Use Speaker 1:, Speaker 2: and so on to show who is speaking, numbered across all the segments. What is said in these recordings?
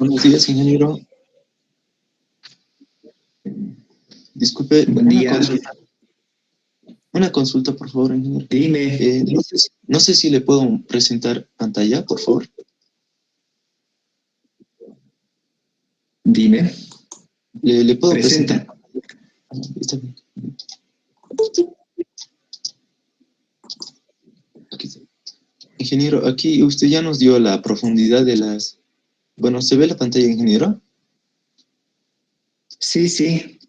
Speaker 1: Buenos días, ingeniero. Disculpe,
Speaker 2: Buen día.
Speaker 1: Una consulta, por favor, ingeniero.
Speaker 2: Dime.
Speaker 1: No sé si le puedo presentar pantalla, por favor.
Speaker 2: Dime.
Speaker 1: ¿Le puedo
Speaker 2: Presenta.
Speaker 1: presentar? Está bien. Aquí está. Ingeniero, aquí usted ya nos dio la profundidad de las... Bueno, ¿se ve la pantalla, ingeniero?
Speaker 2: Sí, sí.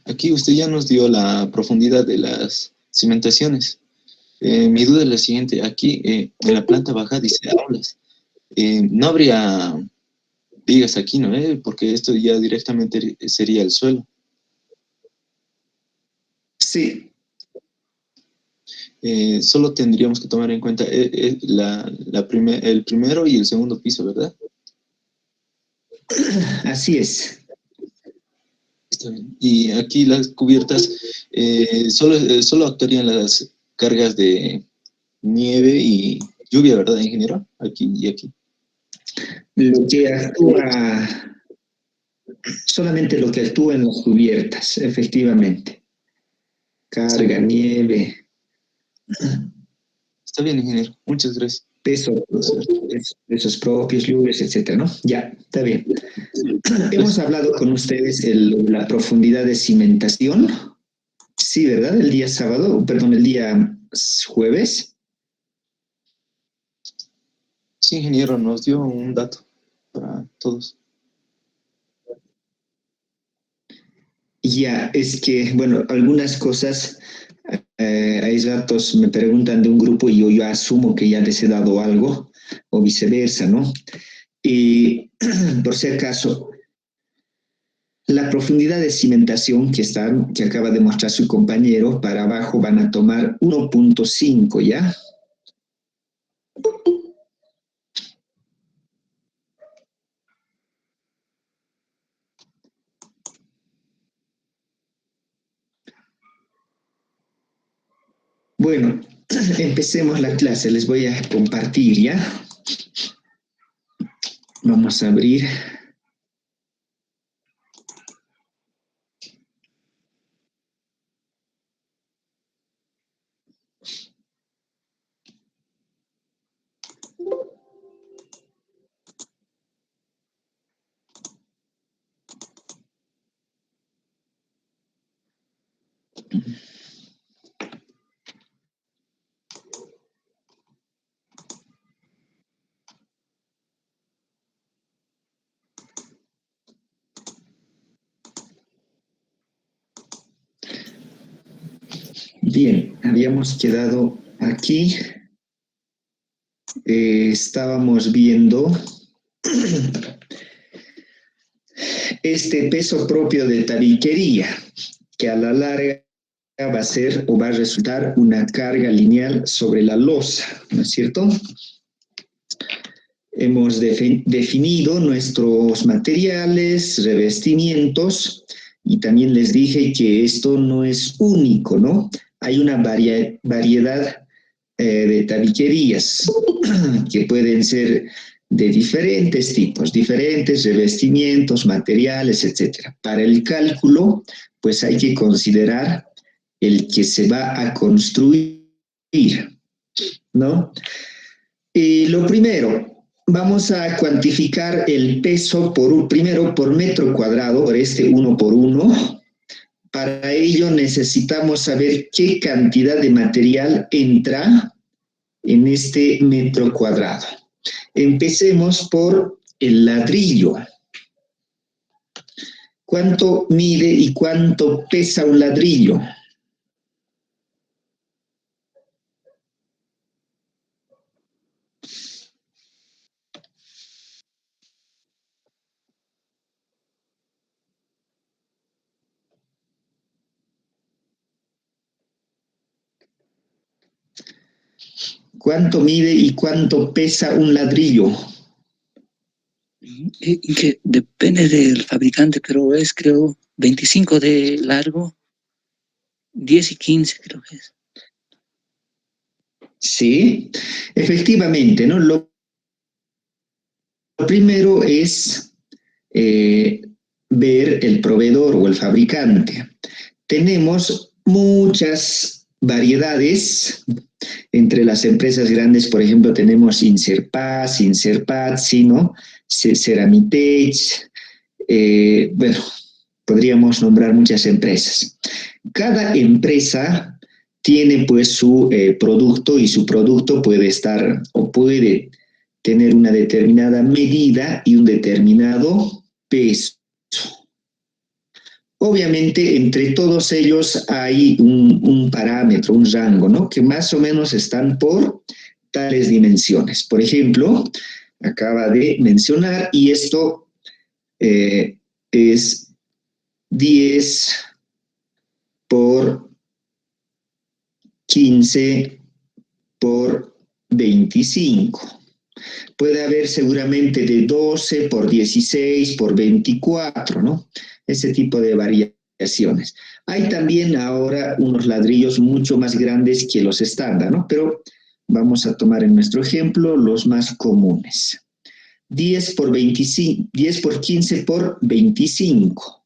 Speaker 1: Aquí usted ya nos dio la profundidad de las cimentaciones. Mi duda es la siguiente. Aquí, en la planta baja, dice aulas. No habría vigas aquí, ¿no? Porque esto ya directamente sería el suelo.
Speaker 2: Sí.
Speaker 1: Solo tendríamos que tomar en cuenta el primero y el segundo piso, ¿verdad?
Speaker 2: Así es.
Speaker 1: Está bien. Y aquí las cubiertas solo actuarían las cargas de nieve y lluvia, ¿verdad, ingeniero? Aquí y aquí.
Speaker 2: Lo que actúa, solamente lo que actúa en las cubiertas, efectivamente.
Speaker 1: Está
Speaker 2: Carga,
Speaker 1: bien.
Speaker 2: nieve,
Speaker 1: Está bien, ingeniero. Muchas gracias.
Speaker 2: peso, pesos propios, lluvias, etcétera, ¿no? Ya, está bien. Hemos hablado con ustedes la profundidad de cimentación. Sí, ¿verdad? El día sábado, perdón, el día jueves.
Speaker 1: Sí, ingeniero, nos dio un dato para todos.
Speaker 2: Ya, es que, bueno, algunas cosas, hay ratos me preguntan de un grupo y yo asumo que ya les he dado algo, o viceversa, ¿no? Y por si acaso, la profundidad de cimentación que acaba de mostrar su compañero, para abajo van a tomar 1.5, ¿ya? Bueno, empecemos la clase, les voy a compartir, ¿ya? Vamos a abrir. Bien, habíamos quedado aquí. Estábamos viendo este peso propio de tabiquería, que a la larga va a ser o va a resultar una carga lineal sobre la losa, ¿no es cierto? Hemos definido nuestros materiales, revestimientos, y también les dije que esto no es único, ¿no? Hay una variedad de tabiquerías que pueden ser de diferentes tipos, diferentes revestimientos, materiales, etcétera. Para el cálculo, pues hay que considerar el que se va a construir, ¿no? Y lo primero, vamos a cuantificar el peso primero por metro cuadrado, por este 1 por 1. Para ello necesitamos saber qué cantidad de material entra en este metro cuadrado. Empecemos por el ladrillo. ¿Cuánto mide y cuánto pesa un ladrillo? ¿Cuánto mide y cuánto pesa un ladrillo?
Speaker 3: Que depende del fabricante, pero creo, 25 de largo, 10 y 15 creo que es.
Speaker 2: Sí, efectivamente, ¿no? Lo primero es ver el proveedor o el fabricante. Tenemos muchas variedades. Entre las empresas grandes, por ejemplo, tenemos Inserpaz, Inserpazzi, ¿no? Ceramitech, bueno, podríamos nombrar muchas empresas. Cada empresa tiene pues su producto y su producto puede estar o puede tener una determinada medida y un determinado peso. Obviamente, entre todos ellos hay un parámetro, un rango, ¿no? Que más o menos están por tales dimensiones. Por ejemplo, acaba de mencionar, y esto es 10 por 15 por 25. Puede haber seguramente de 12 por 16 por 24, ¿no? Ese tipo de variaciones. Hay también ahora unos ladrillos mucho más grandes que los estándar, ¿no? Pero vamos a tomar en nuestro ejemplo los más comunes. 10 por 25, 10 por 15 por 25.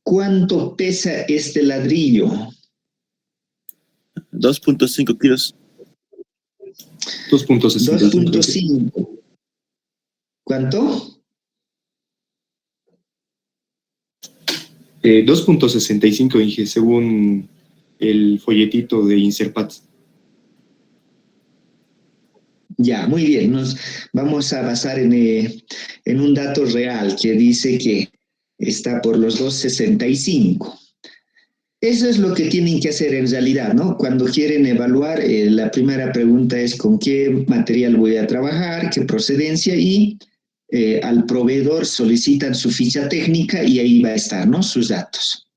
Speaker 2: ¿Cuánto pesa este ladrillo?
Speaker 4: 2.5 kilos.
Speaker 2: 2.5. ¿Cuánto?
Speaker 5: 2.65, dije, según el folletito de Inserpat.
Speaker 2: Ya, muy bien. Nos vamos a basar en un dato real que dice que está por los 2.65. Eso es lo que tienen que hacer en realidad, ¿no? Cuando quieren evaluar, la primera pregunta es con qué material voy a trabajar, qué procedencia, y al proveedor solicitan su ficha técnica y ahí va a estar, ¿no? Sus datos.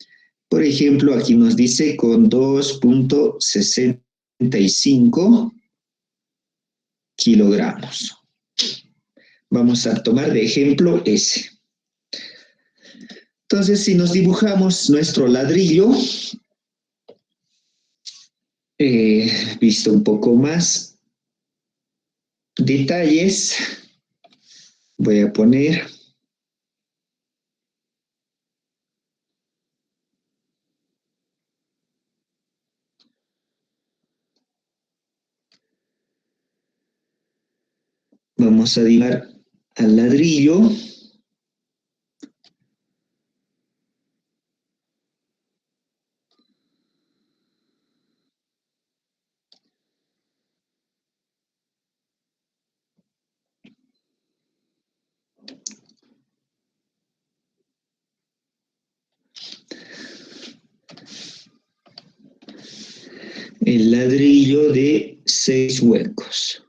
Speaker 2: Por ejemplo, aquí nos dice con 2.65 kilogramos. Vamos a tomar de ejemplo ese. Entonces, si nos dibujamos nuestro ladrillo, visto un poco más detalles, voy a poner vamos a dibujar al ladrillo. El ladrillo de 6 huecos.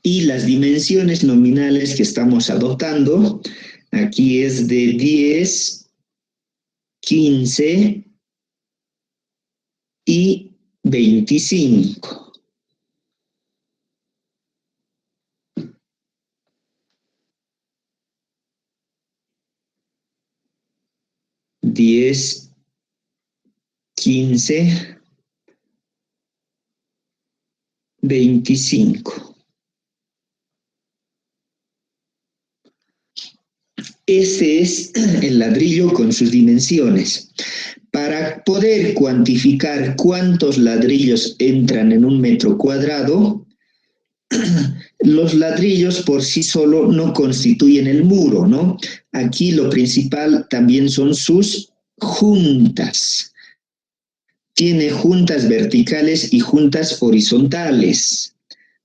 Speaker 2: Y las dimensiones nominales que estamos adoptando, aquí es de 10, 15 y 25. 10, 15, 25. Este es el ladrillo con sus dimensiones. Para poder cuantificar cuántos ladrillos entran en un metro cuadrado, los ladrillos por sí solo no constituyen el muro, ¿no? Aquí lo principal también son sus juntas. Tiene juntas verticales y juntas horizontales,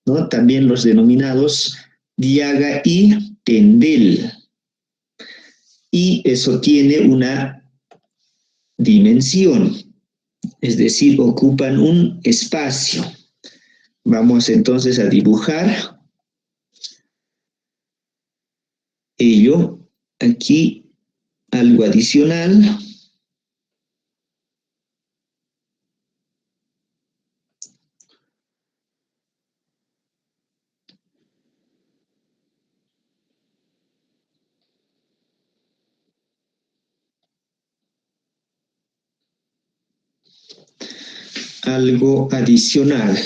Speaker 2: ¿no? También los denominados diaga y tendel. Y eso tiene una dimensión, es decir, ocupan un espacio. Vamos entonces a dibujar ello. Aquí algo adicional. algo adicional.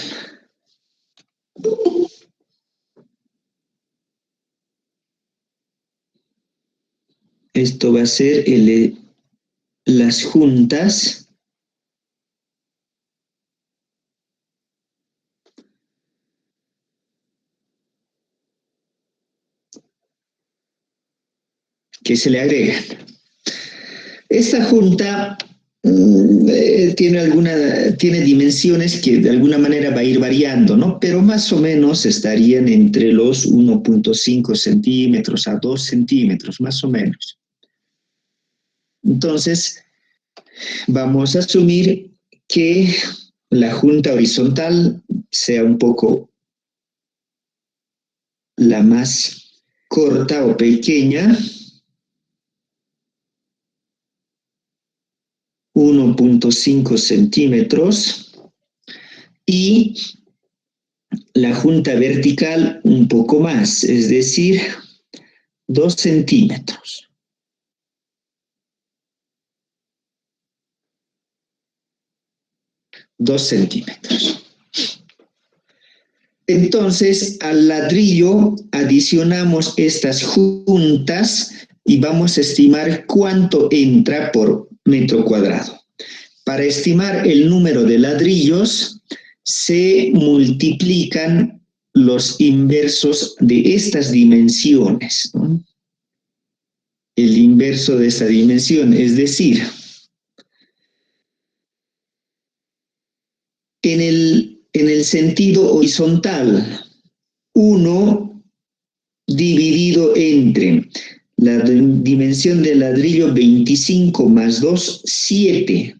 Speaker 2: Esto va a ser las juntas que se le agregan. Esta junta tiene dimensiones que de alguna manera va a ir variando, ¿no? Pero más o menos estarían entre los 1.5 centímetros a 2 centímetros, más o menos. Entonces, vamos a asumir que la junta horizontal sea un poco la más corta o pequeña, 1.5 centímetros, y la junta vertical un poco más, es decir, 2 centímetros. Entonces, al ladrillo adicionamos estas juntas y vamos a estimar cuánto entra por metro cuadrado. Para estimar el número de ladrillos, se multiplican los inversos de estas dimensiones, ¿no? El inverso de esta dimensión, es decir, en el sentido horizontal, 1 dividido entre la dimensión del ladrillo 25 más 2, 7,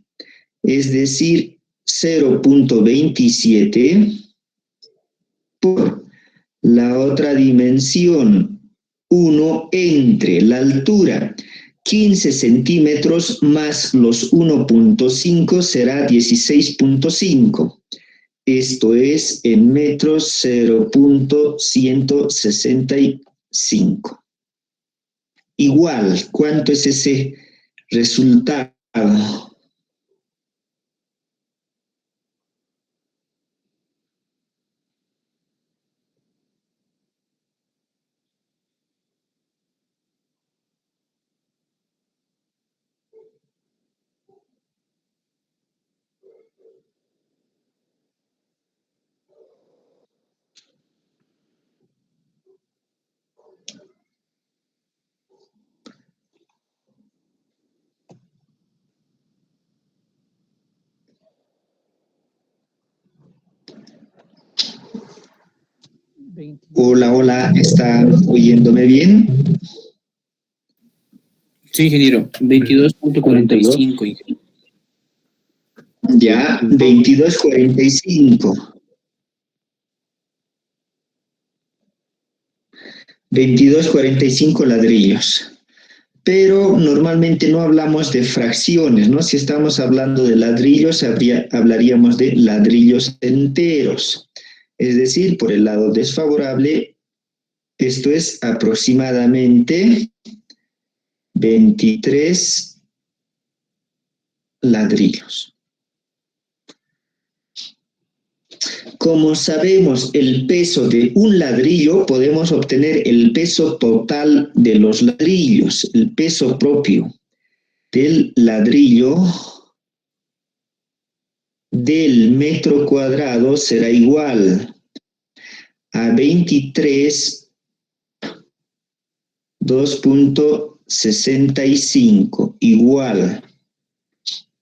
Speaker 2: es decir, 0.27 por la otra dimensión, 1 entre la altura 15 centímetros más los 1.5 será 16.5. Esto es en metros 0.165. Igual, ¿cuánto es ese resultado? Hola, hola, ¿está oyéndome bien?
Speaker 3: Sí, ingeniero, 22.45, ingeniero.
Speaker 2: Ya, 22.45. 22.45 ladrillos. Pero normalmente no hablamos de fracciones, ¿no? Si estamos hablando de ladrillos, hablaríamos de ladrillos enteros. Es decir, por el lado desfavorable, esto es aproximadamente 23 ladrillos. Como sabemos el peso de un ladrillo, podemos obtener el peso total de los ladrillos, el peso propio del ladrillo del metro cuadrado será igual a 23, 2.65, igual.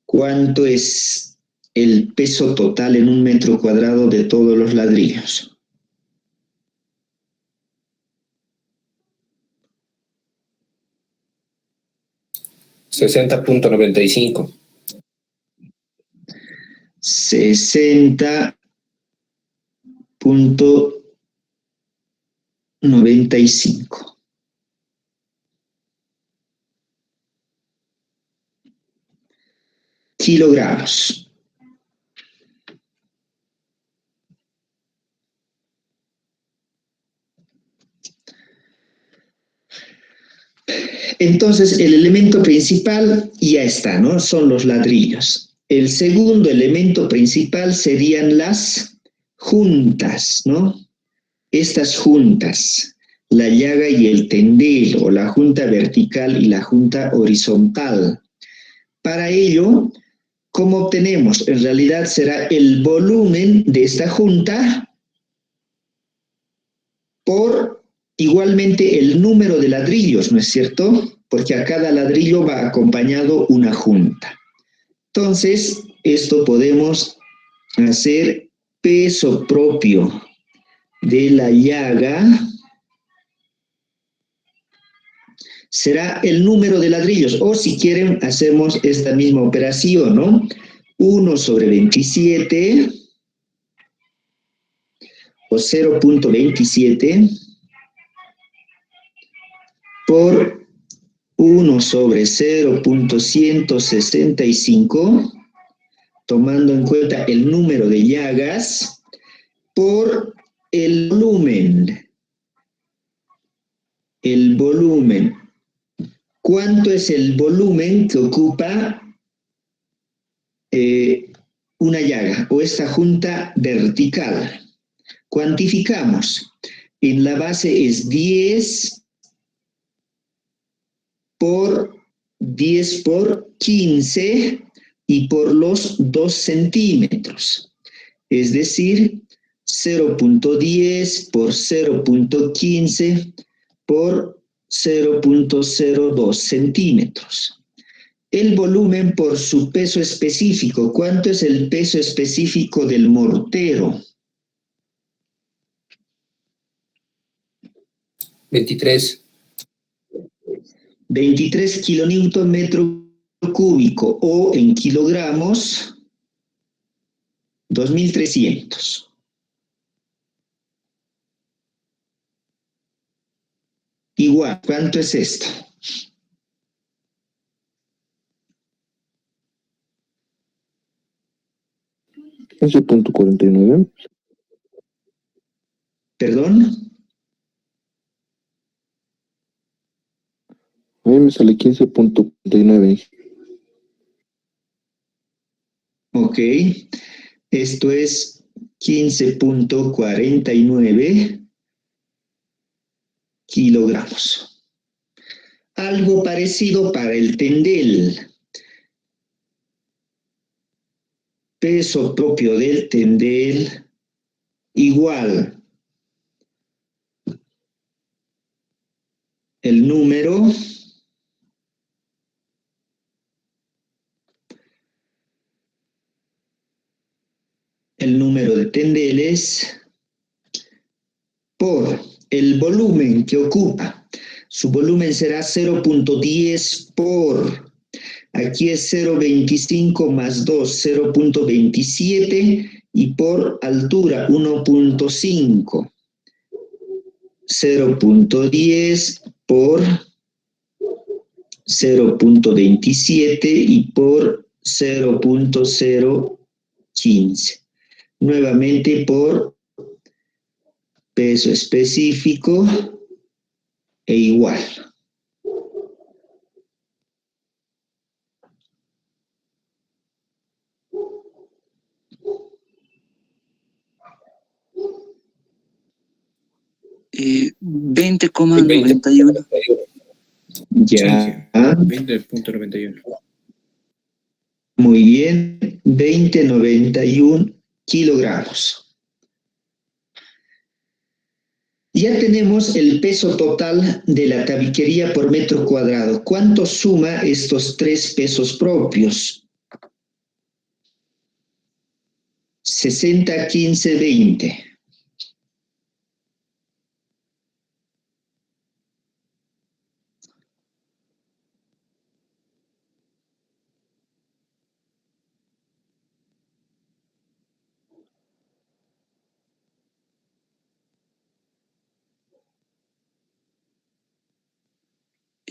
Speaker 2: ¿Cuánto es el peso total en un metro cuadrado de todos los ladrillos?
Speaker 4: $60.95.
Speaker 2: 60.95. Kilogramos. Entonces, el elemento principal ya está, ¿no? Son los ladrillos. el segundo elemento principal serían las juntas, ¿no? Estas juntas, la llaga y el tendel, o la junta vertical y la junta horizontal. Para ello, ¿cómo obtenemos? En realidad será el volumen de esta junta por igualmente el número de ladrillos, ¿no es cierto? Porque a cada ladrillo va acompañado una junta. Entonces, esto podemos hacer peso propio de la llaga será el número de ladrillos, o si quieren hacemos esta misma operación, ¿no? 1 sobre 27 o 0.27 por 1 sobre 0.165, tomando en cuenta el número de llagas, por el volumen. El volumen. ¿Cuánto es el volumen que ocupa una llaga o esta junta vertical? Cuantificamos. En la base es 10 por 15 y por los 2 centímetros. Es decir, 0.10 por 0.15 por 0.02 centímetros. El volumen por su peso específico. ¿Cuánto es el peso específico del mortero?
Speaker 4: 23.
Speaker 2: 23 kilonewton metro cúbico, o en kilogramos 2.300. Igual, ¿cuánto es esto?
Speaker 6: $15.49.
Speaker 2: ¿Perdón?
Speaker 6: A mí me sale 15.49.
Speaker 2: Ok. Esto es 15.49 kilogramos. Algo parecido para el tendel. Peso propio del tendel igual. El número de tendeles por el volumen que ocupa. Su volumen será 0.10 por, aquí es 0.25 más 2, 0.27, y por altura 1.5. 0.10 por 0.27 y por 0.015. Nuevamente por peso específico e igual.
Speaker 3: Eh, 20,91.
Speaker 2: Ya.
Speaker 4: 20.91.
Speaker 2: Muy bien. 20,91 kilogramos. Ya tenemos el peso total de la tabiquería por metro cuadrado. ¿Cuánto suma estos 3 pesos propios? 60, 15, 20.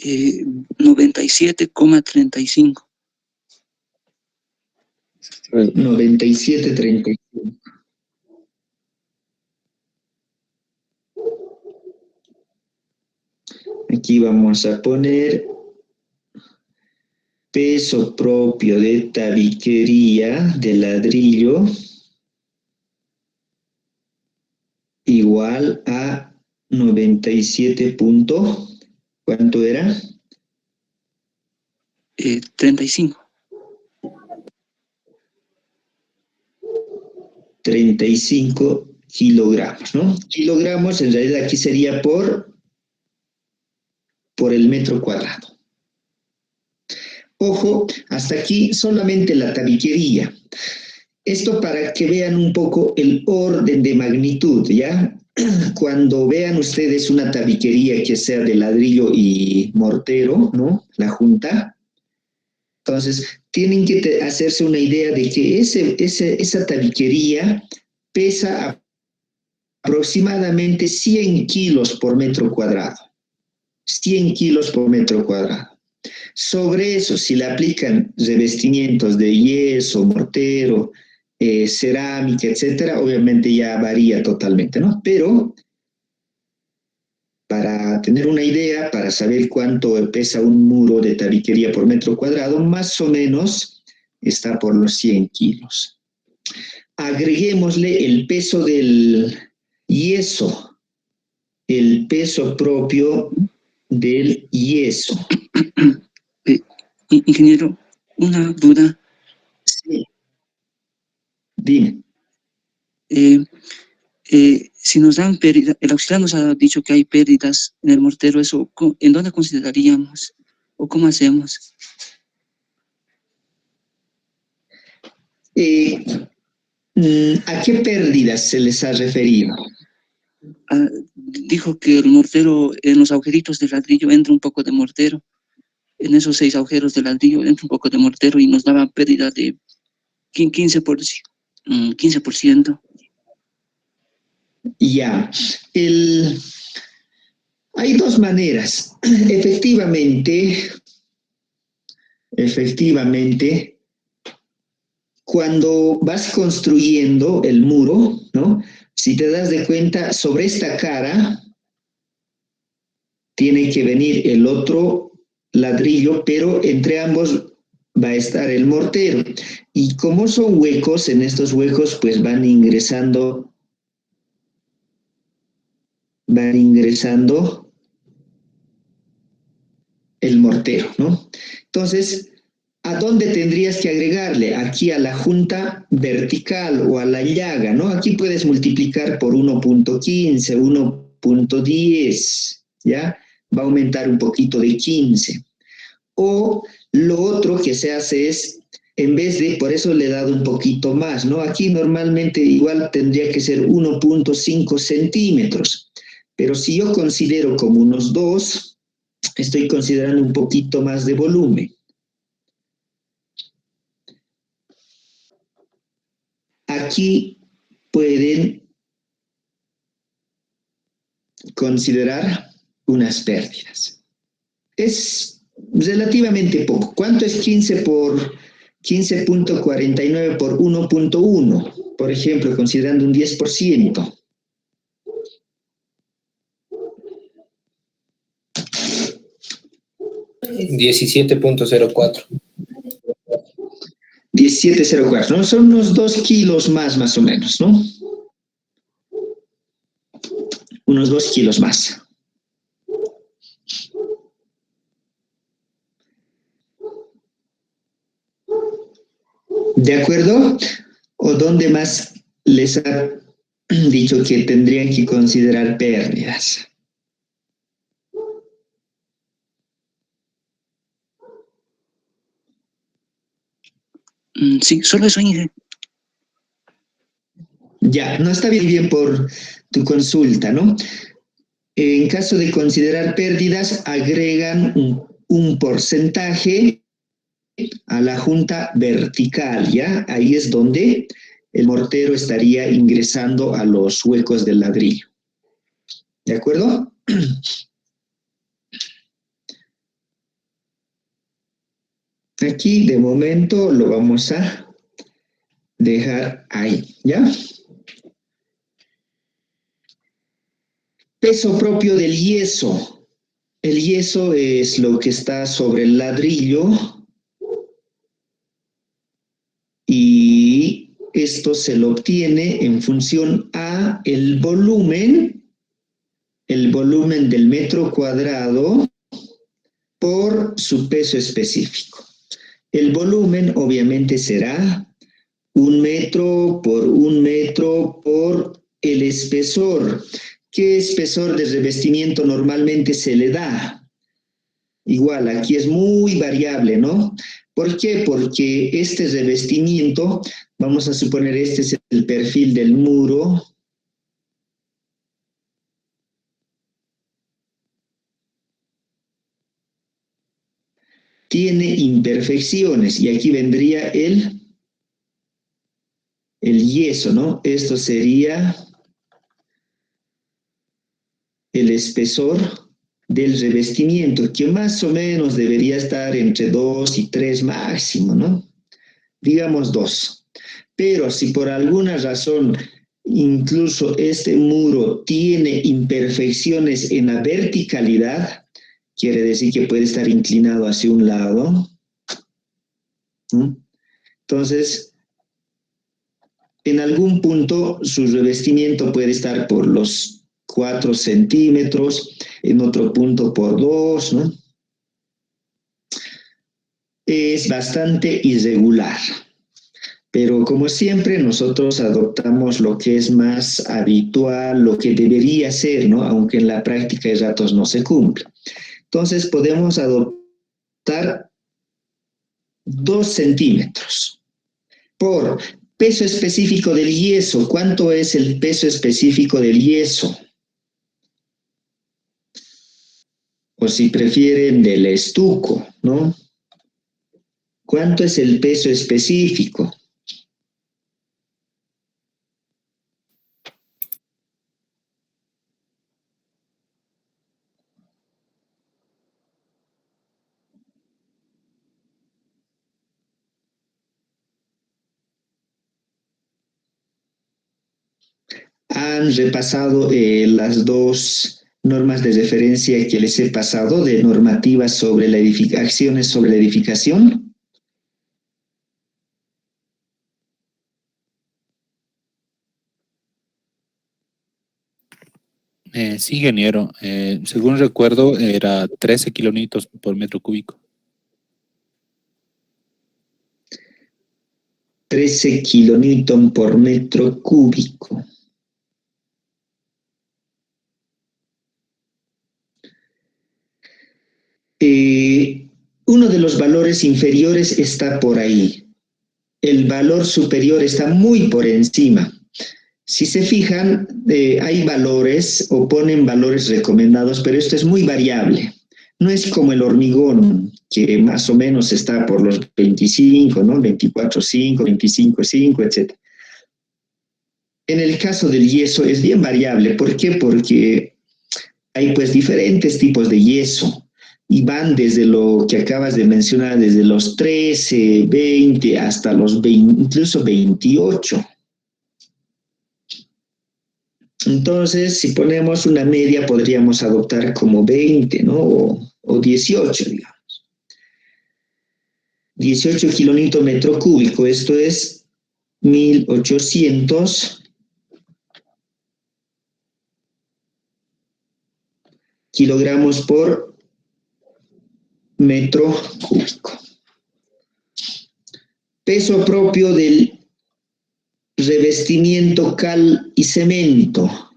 Speaker 3: Eh, 97,35.
Speaker 2: 97,35. Aquí vamos a poner peso propio de tabiquería de ladrillo igual a 97 punto, ¿cuánto era?
Speaker 3: 35.
Speaker 2: 35 kilogramos, ¿no? Kilogramos en realidad aquí sería por el metro cuadrado. Ojo, hasta aquí solamente la tabiquería. Esto para que vean un poco el orden de magnitud, ¿ya? Cuando vean ustedes una tabiquería que sea de ladrillo y mortero, ¿no? La junta. Entonces, tienen que hacerse una idea de que esa tabiquería pesa aproximadamente 100 kilos por metro cuadrado. 100 kilos por metro cuadrado. Sobre eso, si le aplican revestimientos de yeso, mortero, cerámica, etcétera, obviamente ya varía totalmente, ¿no? Pero para tener una idea, para saber cuánto pesa un muro de tabiquería por metro cuadrado, más o menos está por los 100 kilos. Agreguémosle el peso del yeso, el peso propio del yeso.
Speaker 3: Ingeniero, una duda.
Speaker 2: Sí. Dime.
Speaker 3: Si nos dan pérdidas, el auxiliar nos ha dicho que hay pérdidas en el mortero, eso, ¿en dónde consideraríamos? ¿O cómo hacemos?
Speaker 2: ¿A qué pérdidas se les ha referido?
Speaker 3: Dijo que el mortero, en los agujeritos de ladrillo entra un poco de mortero. En esos 6 agujeros de ladrillo entra un poco de mortero y nos daba pérdida de 15%. 15%.
Speaker 2: Ya. Hay dos maneras. Efectivamente, cuando vas construyendo el muro, ¿no? Si te das de cuenta, sobre esta cara tiene que venir el otro ladrillo, pero entre ambos va a estar el mortero. Y como son huecos, en estos huecos pues van ingresando el mortero, ¿no? Entonces, ¿a dónde tendrías que agregarle? Aquí a la junta vertical o a la llaga, ¿no? Aquí puedes multiplicar por 1.15, 1.10, ¿ya? Va a aumentar un poquito de 15. O lo otro que se hace es, en vez de, por eso le he dado un poquito más, ¿no? Aquí normalmente igual tendría que ser 1.5 centímetros. Pero si yo considero como unos 2, estoy considerando un poquito más de volumen. Aquí pueden considerar unas pérdidas. Es relativamente poco. ¿Cuánto es 15 por 15.49 por 1.1? Por ejemplo, considerando un 10%.
Speaker 4: 17.04.
Speaker 2: 17.04, ¿no? Son unos 2 kilos más o menos, ¿no? Unos 2 kilos más. ¿De acuerdo? ¿O dónde más les ha dicho que tendrían que considerar pérdidas?
Speaker 3: Sí, solo eso, Inge.
Speaker 2: Ya, no está bien por tu consulta, ¿no? En caso de considerar pérdidas, agregan un porcentaje a la junta vertical, ¿ya? Ahí es donde el mortero estaría ingresando a los huecos del ladrillo. ¿De acuerdo? Aquí, de momento, lo vamos a dejar ahí, ¿ya? Peso propio del yeso. El yeso es lo que está sobre el ladrillo esto se lo obtiene en función a el volumen del metro cuadrado por su peso específico. El volumen obviamente será 1 metro por el espesor. ¿Qué espesor de revestimiento normalmente se le da? Igual, aquí es muy variable, ¿no? ¿Por qué? Porque este revestimiento, vamos a suponer este es el perfil del muro. Tiene imperfecciones y aquí vendría el yeso, ¿no? Esto sería el espesor del revestimiento, que más o menos debería estar entre 2 y 3 máximo, ¿no? Digamos 2. Pero si por alguna razón incluso este muro tiene imperfecciones en la verticalidad, quiere decir que puede estar inclinado hacia un lado. Entonces, en algún punto su revestimiento puede estar por los 4 centímetros, en otro punto por 2, ¿no? Es bastante irregular. Pero como siempre, nosotros adoptamos lo que es más habitual, lo que debería ser, ¿no? Aunque en la práctica de ratos no se cumple. Entonces podemos adoptar 2 centímetros por peso específico del yeso. ¿Cuánto es el peso específico del yeso? O si prefieren, del estuco, ¿no? ¿Cuánto es el peso específico? Han repasado las 2 normas de referencia que les he pasado de normativas sobre la acciones sobre la edificación.
Speaker 7: Sí, ingeniero. Según recuerdo, era 13 kilonewtons por metro cúbico.
Speaker 2: 13 kilonewton por metro cúbico. Uno de los valores inferiores está por ahí. El valor superior está muy por encima. Si se fijan, hay valores o ponen valores recomendados, pero esto es muy variable. No es como el hormigón, que más o menos está por los 25, ¿no? 24,5, 25,5, etc. En el caso del yeso es bien variable. ¿Por qué? Porque hay pues diferentes tipos de yeso y van desde lo que acabas de mencionar, desde los 13, 20 hasta los 20, incluso 28. Entonces, si ponemos una media, podríamos adoptar como 20, ¿no? O 18, digamos. 18 kilonewton metro cúbico, esto es 1800 kilogramos por metro cúbico. Peso propio del revestimiento cal y cemento.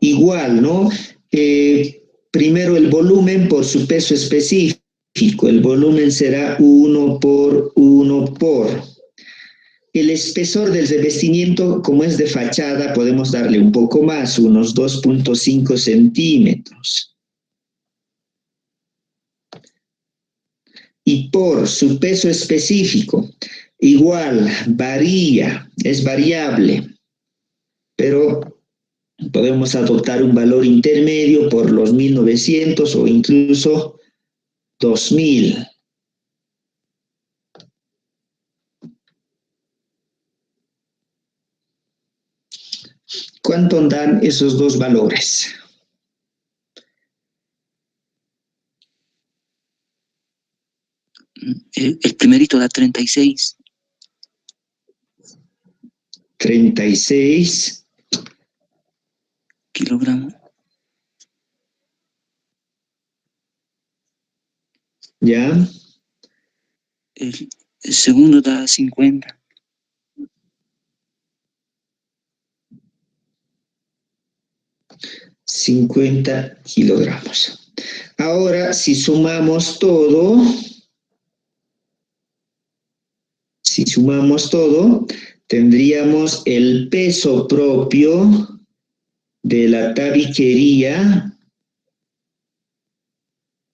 Speaker 2: Igual, ¿no? Primero el volumen por su peso específico. El volumen será 1 por 1 por. El espesor del revestimiento, como es de fachada, podemos darle un poco más, unos 2.5 centímetros. Y por su peso específico, igual, varía, es variable, pero podemos adoptar un valor intermedio por los 1900 o incluso 2000. ¿Cuánto dan esos 2 valores?
Speaker 3: El primerito da 36.
Speaker 2: 36
Speaker 3: kilogramos.
Speaker 2: ¿Ya?
Speaker 3: El segundo da 50.
Speaker 2: 50 kilogramos. Ahora, si sumamos todo, tendríamos el peso propio de la tabiquería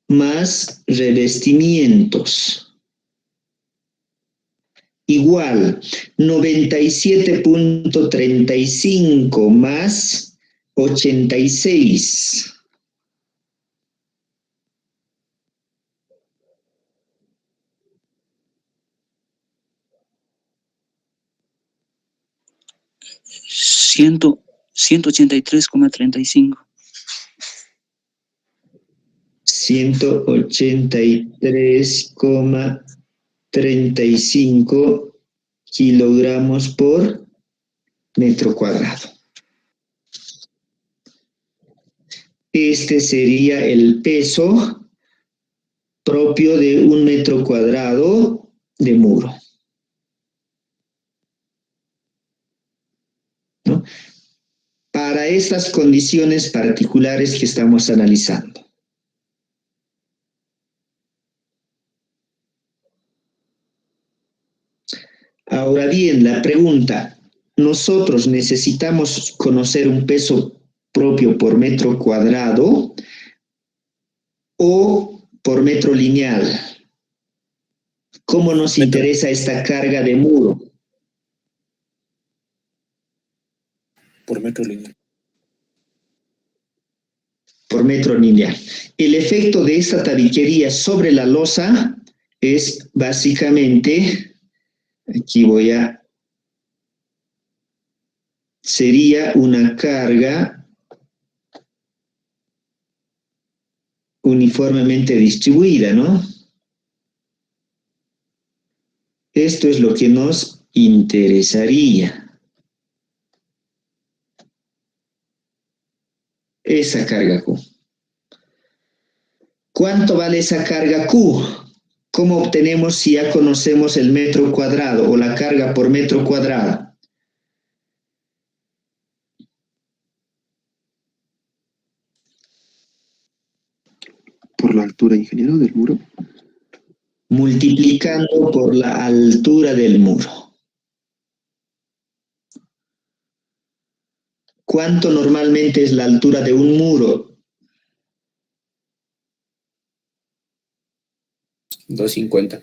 Speaker 2: más revestimientos. Igual, 97.35 más 86.
Speaker 3: $183,35.
Speaker 2: 183,35 kilogramos por metro cuadrado. Este sería el peso propio de un metro cuadrado de muro, ¿no? Para estas condiciones particulares que estamos analizando. Ahora bien, la pregunta, ¿nosotros necesitamos conocer un peso propio por metro cuadrado o por metro lineal? ¿Cómo nos interesa esta carga de muro?
Speaker 7: Por metro lineal.
Speaker 2: Por metro lineal. El efecto de esta tabiquería sobre la losa es básicamente, aquí sería una carga uniformemente distribuida, ¿no? Esto es lo que nos interesaría. Esa carga Q. ¿Cuánto vale esa carga Q? ¿Cómo obtenemos si ya conocemos el metro cuadrado o la carga por metro cuadrado?
Speaker 6: Por la altura, ingeniero, del muro.
Speaker 2: Multiplicando por la altura del muro. ¿Cuánto normalmente es la altura de un muro?
Speaker 4: 250.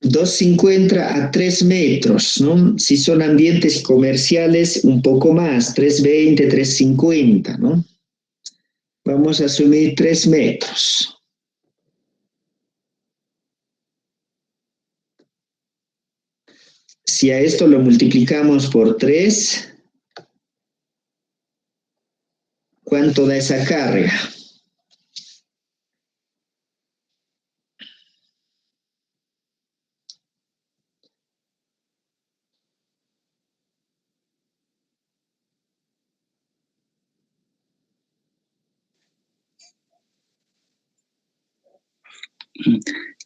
Speaker 2: 250 a 3 metros, ¿no? Si son ambientes comerciales, un poco más, 320, 350, ¿no? Vamos a asumir 3 metros. Si a esto lo multiplicamos por 3, ¿cuánto da esa carga?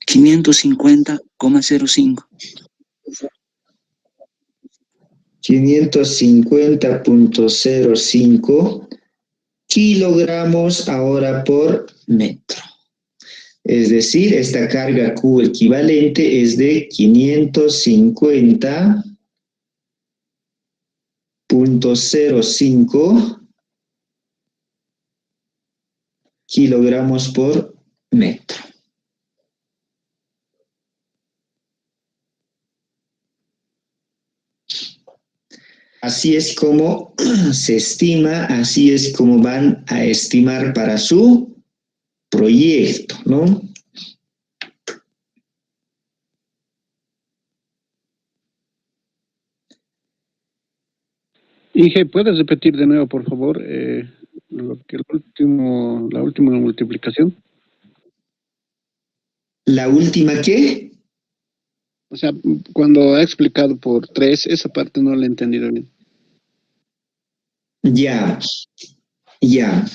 Speaker 3: $550,05.
Speaker 2: 550.05 kilogramos ahora por metro. Es decir, esta carga Q equivalente es de 550.05 kilogramos por metro. Así es como se estima, así es como van a estimar para su proyecto, ¿no?
Speaker 8: Inge, ¿puedes repetir de nuevo, por favor, la última multiplicación?
Speaker 2: La última, ¿qué?
Speaker 8: O sea, cuando ha explicado por 3, esa parte no la he entendido bien.
Speaker 2: Ya, ya.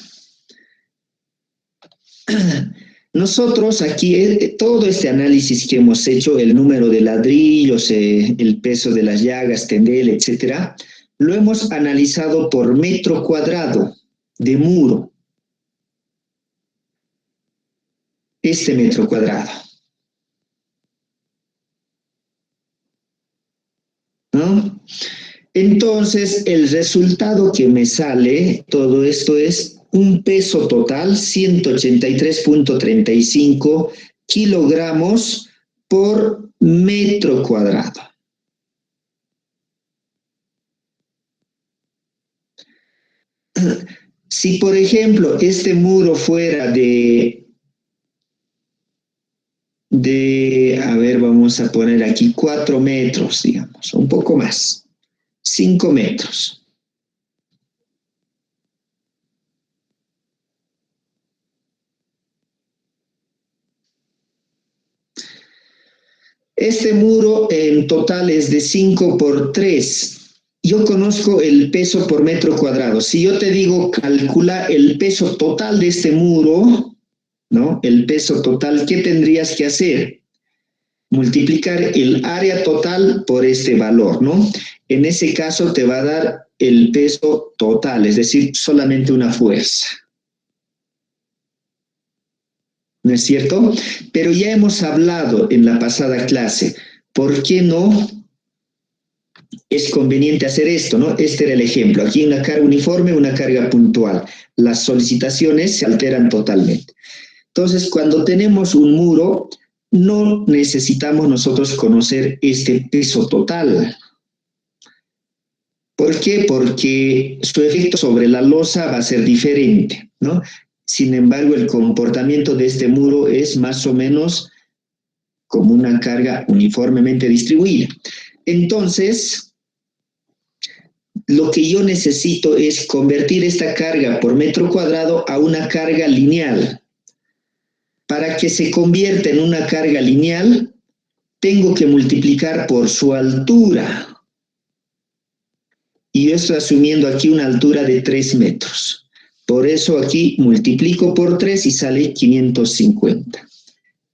Speaker 2: Nosotros aquí, todo este análisis que hemos hecho, el número de ladrillos, el peso de las llagas, tendel, etcétera, lo hemos analizado por metro cuadrado de muro. Este metro cuadrado. ¿No? Entonces, el resultado que me sale, todo esto es un peso total, 183.35 kilogramos por metro cuadrado. Si, por ejemplo, este muro fuera a ver, vamos a poner aquí 4 metros, digamos, un poco más, 5 metros. Este muro en total es de 5 por 3. Yo conozco el peso por metro cuadrado. Si yo te digo, calcula el peso total de este muro, ¿no? El peso total, ¿qué tendrías que hacer? Multiplicar el área total por este valor, ¿no? En ese caso te va a dar el peso total, es decir, solamente una fuerza. ¿No es cierto? Pero ya hemos hablado en la pasada clase, ¿por qué no es conveniente hacer esto, ¿no? Este era el ejemplo. Aquí una carga uniforme, una carga puntual. Las solicitaciones se alteran totalmente. Entonces, cuando tenemos un muro, no necesitamos nosotros conocer este peso total. ¿Por qué? Porque su efecto sobre la losa va a ser diferente, ¿no? Sin embargo, el comportamiento de este muro es más o menos como una carga uniformemente distribuida. Entonces, lo que yo necesito es convertir esta carga por metro cuadrado a una carga lineal. Para que se convierta en una carga lineal, tengo que multiplicar por su altura. Y yo estoy asumiendo aquí una altura de 3 metros. Por eso aquí multiplico por 3 y sale 550.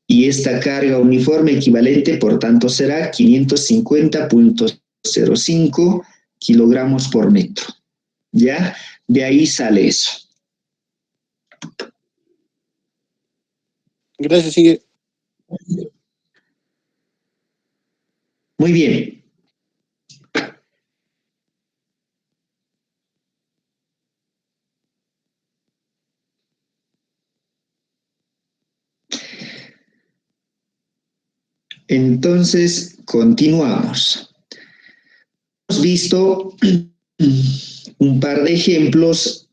Speaker 2: Y esta carga uniforme equivalente, por tanto, será 550.05 kilogramos por metro. ¿Ya? De ahí sale eso.
Speaker 9: Gracias, sigue.
Speaker 2: Muy bien. Entonces, continuamos. Hemos visto un par de ejemplos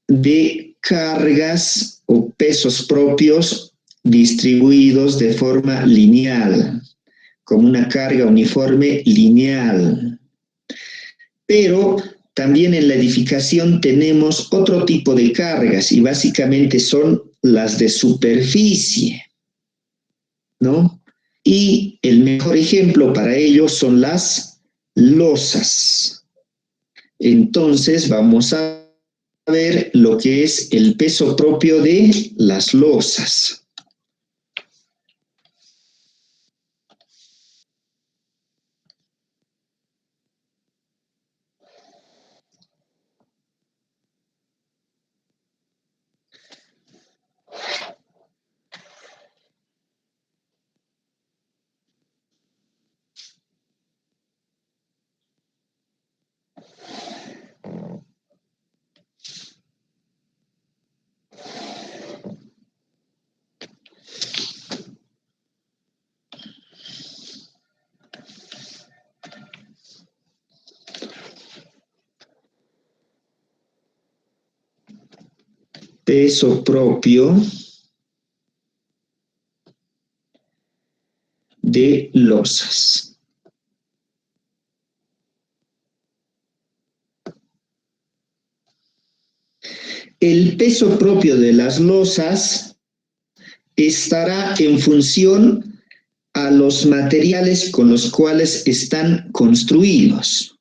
Speaker 2: de cargas o pesos propios distribuidos de forma lineal, como una carga uniforme lineal. Pero también en la edificación tenemos otro tipo de cargas y básicamente son las de superficie, ¿no? Y el mejor ejemplo para ello son las losas. Entonces vamos a ver lo que es el peso propio de las losas. Peso propio de losas. El peso propio de las losas estará en función a los materiales con los cuales están construidos.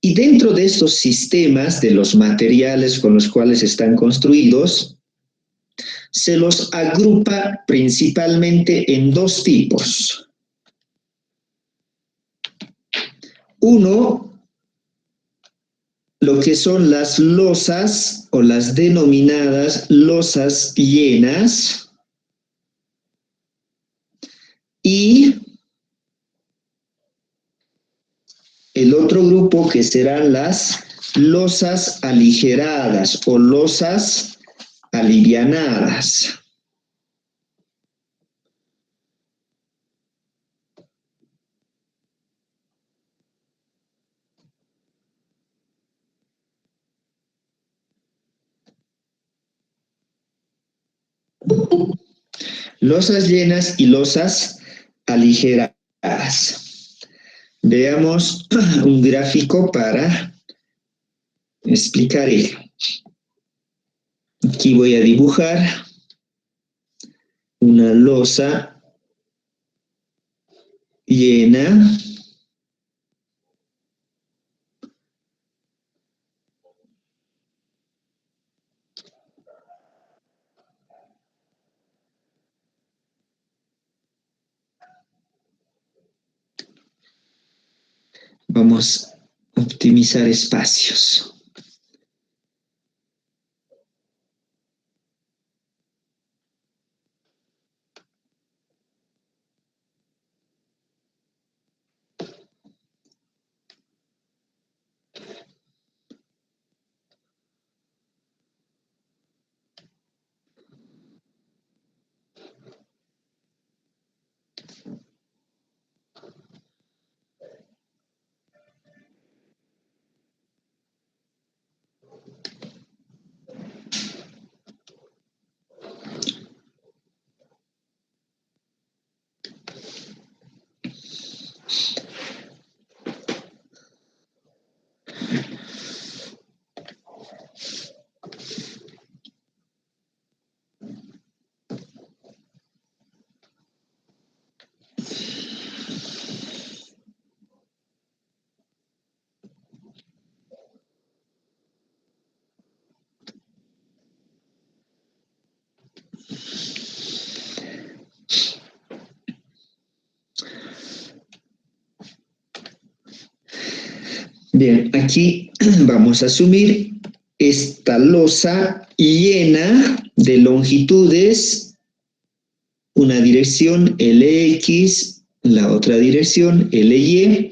Speaker 2: Y dentro de estos sistemas de los materiales con los cuales están construidos, se los agrupa principalmente en dos tipos. Uno, lo que son las losas o las denominadas losas llenas, y el otro grupo que serán las losas aligeradas o losas alivianadas. Losas llenas y losas aligeradas. Veamos un gráfico para explicar ello. Aquí voy a dibujar una losa llena vamos a optimizar espacios. Bien, aquí vamos a asumir esta losa llena de longitudes, una dirección LX, la otra dirección LY,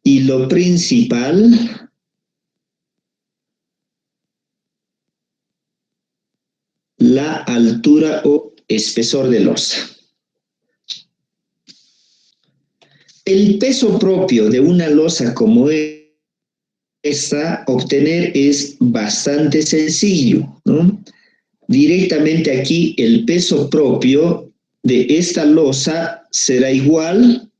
Speaker 2: y lo principal la altura o espesor de losa. El peso propio de una losa como esta obtener es bastante sencillo, ¿no? Directamente aquí el peso propio de esta losa será igual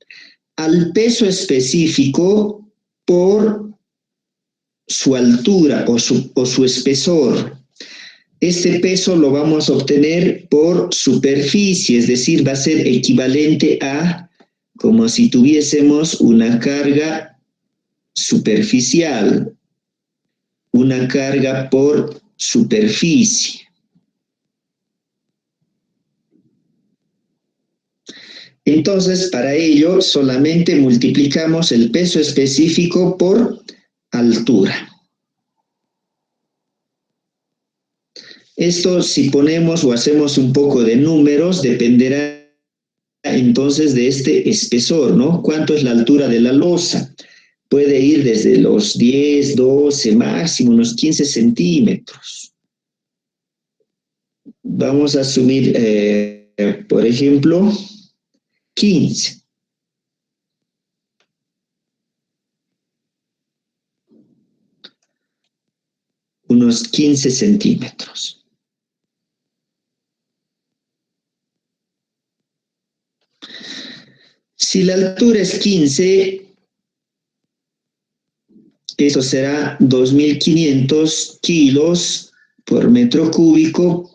Speaker 2: al peso específico por su altura o su espesor. Este peso lo vamos a obtener por superficie, es decir, va a ser equivalente a como si tuviésemos una carga superficial, una carga por superficie. Entonces, para ello, solamente multiplicamos el peso específico por altura. Esto, si ponemos o hacemos un poco de números, dependerá entonces de este espesor, ¿no? ¿Cuánto es la altura de la losa? Puede ir desde los 10, 12, máximo unos 15 centímetros. Vamos a asumir, por ejemplo, 15. Unos 15 centímetros. Si la altura es 15, eso será 2.500 kilos por metro cúbico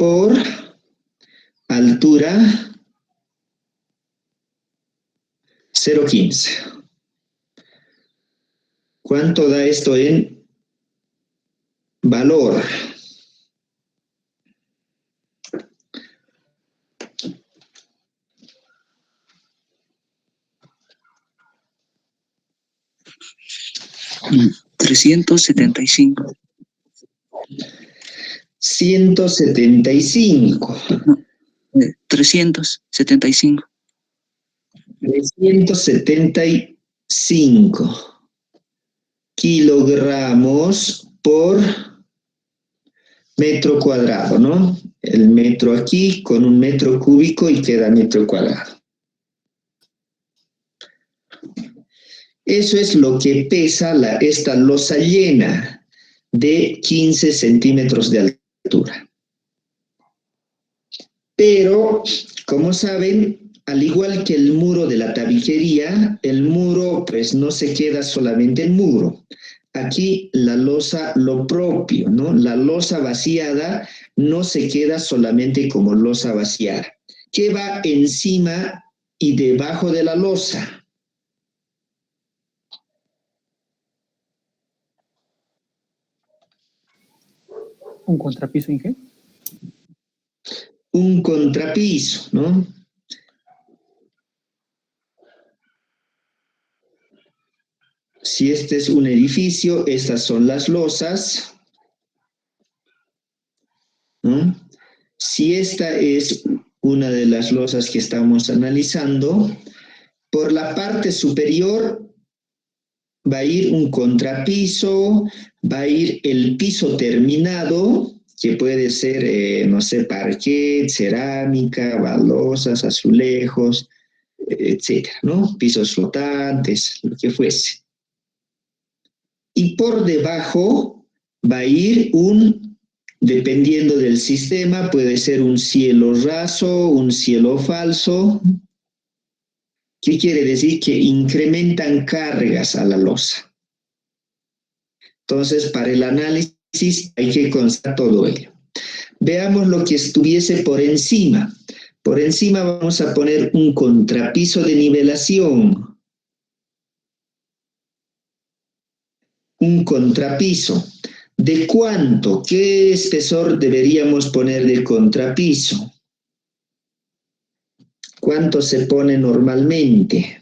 Speaker 2: por altura 0,15. ¿Cuánto da esto en valor?
Speaker 3: Mm, 375.
Speaker 2: 175.
Speaker 3: No, 375.
Speaker 2: 375 kilogramos por metro cuadrado, ¿no? El metro aquí con un metro cúbico y queda metro cuadrado. Eso es lo que pesa esta losa llena de 15 centímetros de altura. Pero, como saben, al igual que el muro de la tabiquería, el muro pues no se queda solamente en muro. Aquí la losa, lo propio, ¿no? La losa vaciada no se queda solamente como losa vaciada. ¿Qué va encima y debajo de la losa?
Speaker 9: ¿Un contrapiso, Inge?
Speaker 2: Un contrapiso, ¿no? Si este es un edificio, estas son las losas, ¿no? Si esta es una de las losas que estamos analizando, por la parte superior va a ir un contrapiso, va a ir el piso terminado, que puede ser, no sé, parquet, cerámica, baldosas, azulejos, etcétera, ¿no? Pisos flotantes, lo que fuese. Y por debajo va a ir dependiendo del sistema, puede ser un cielo raso, un cielo falso. ¿Qué quiere decir? Que incrementan cargas a la losa. Entonces, para el análisis hay que constatar todo ello. Veamos lo que estuviese por encima. Por encima vamos a poner un contrapiso de nivelación. Un contrapiso. ¿De cuánto? ¿Qué espesor deberíamos poner de contrapiso? ¿Cuánto se pone normalmente?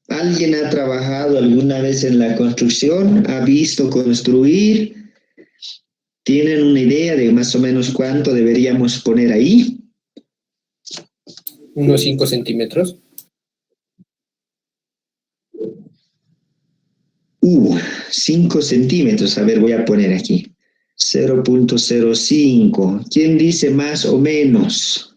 Speaker 2: ¿Alguien ha trabajado alguna vez en la construcción? ¿Ha visto construir? ¿Tienen una idea de más o menos cuánto deberíamos poner ahí?
Speaker 4: Unos 5 centímetros.
Speaker 2: 5 centímetros. A ver, voy a poner aquí. 0,05. ¿Quién dice más o menos?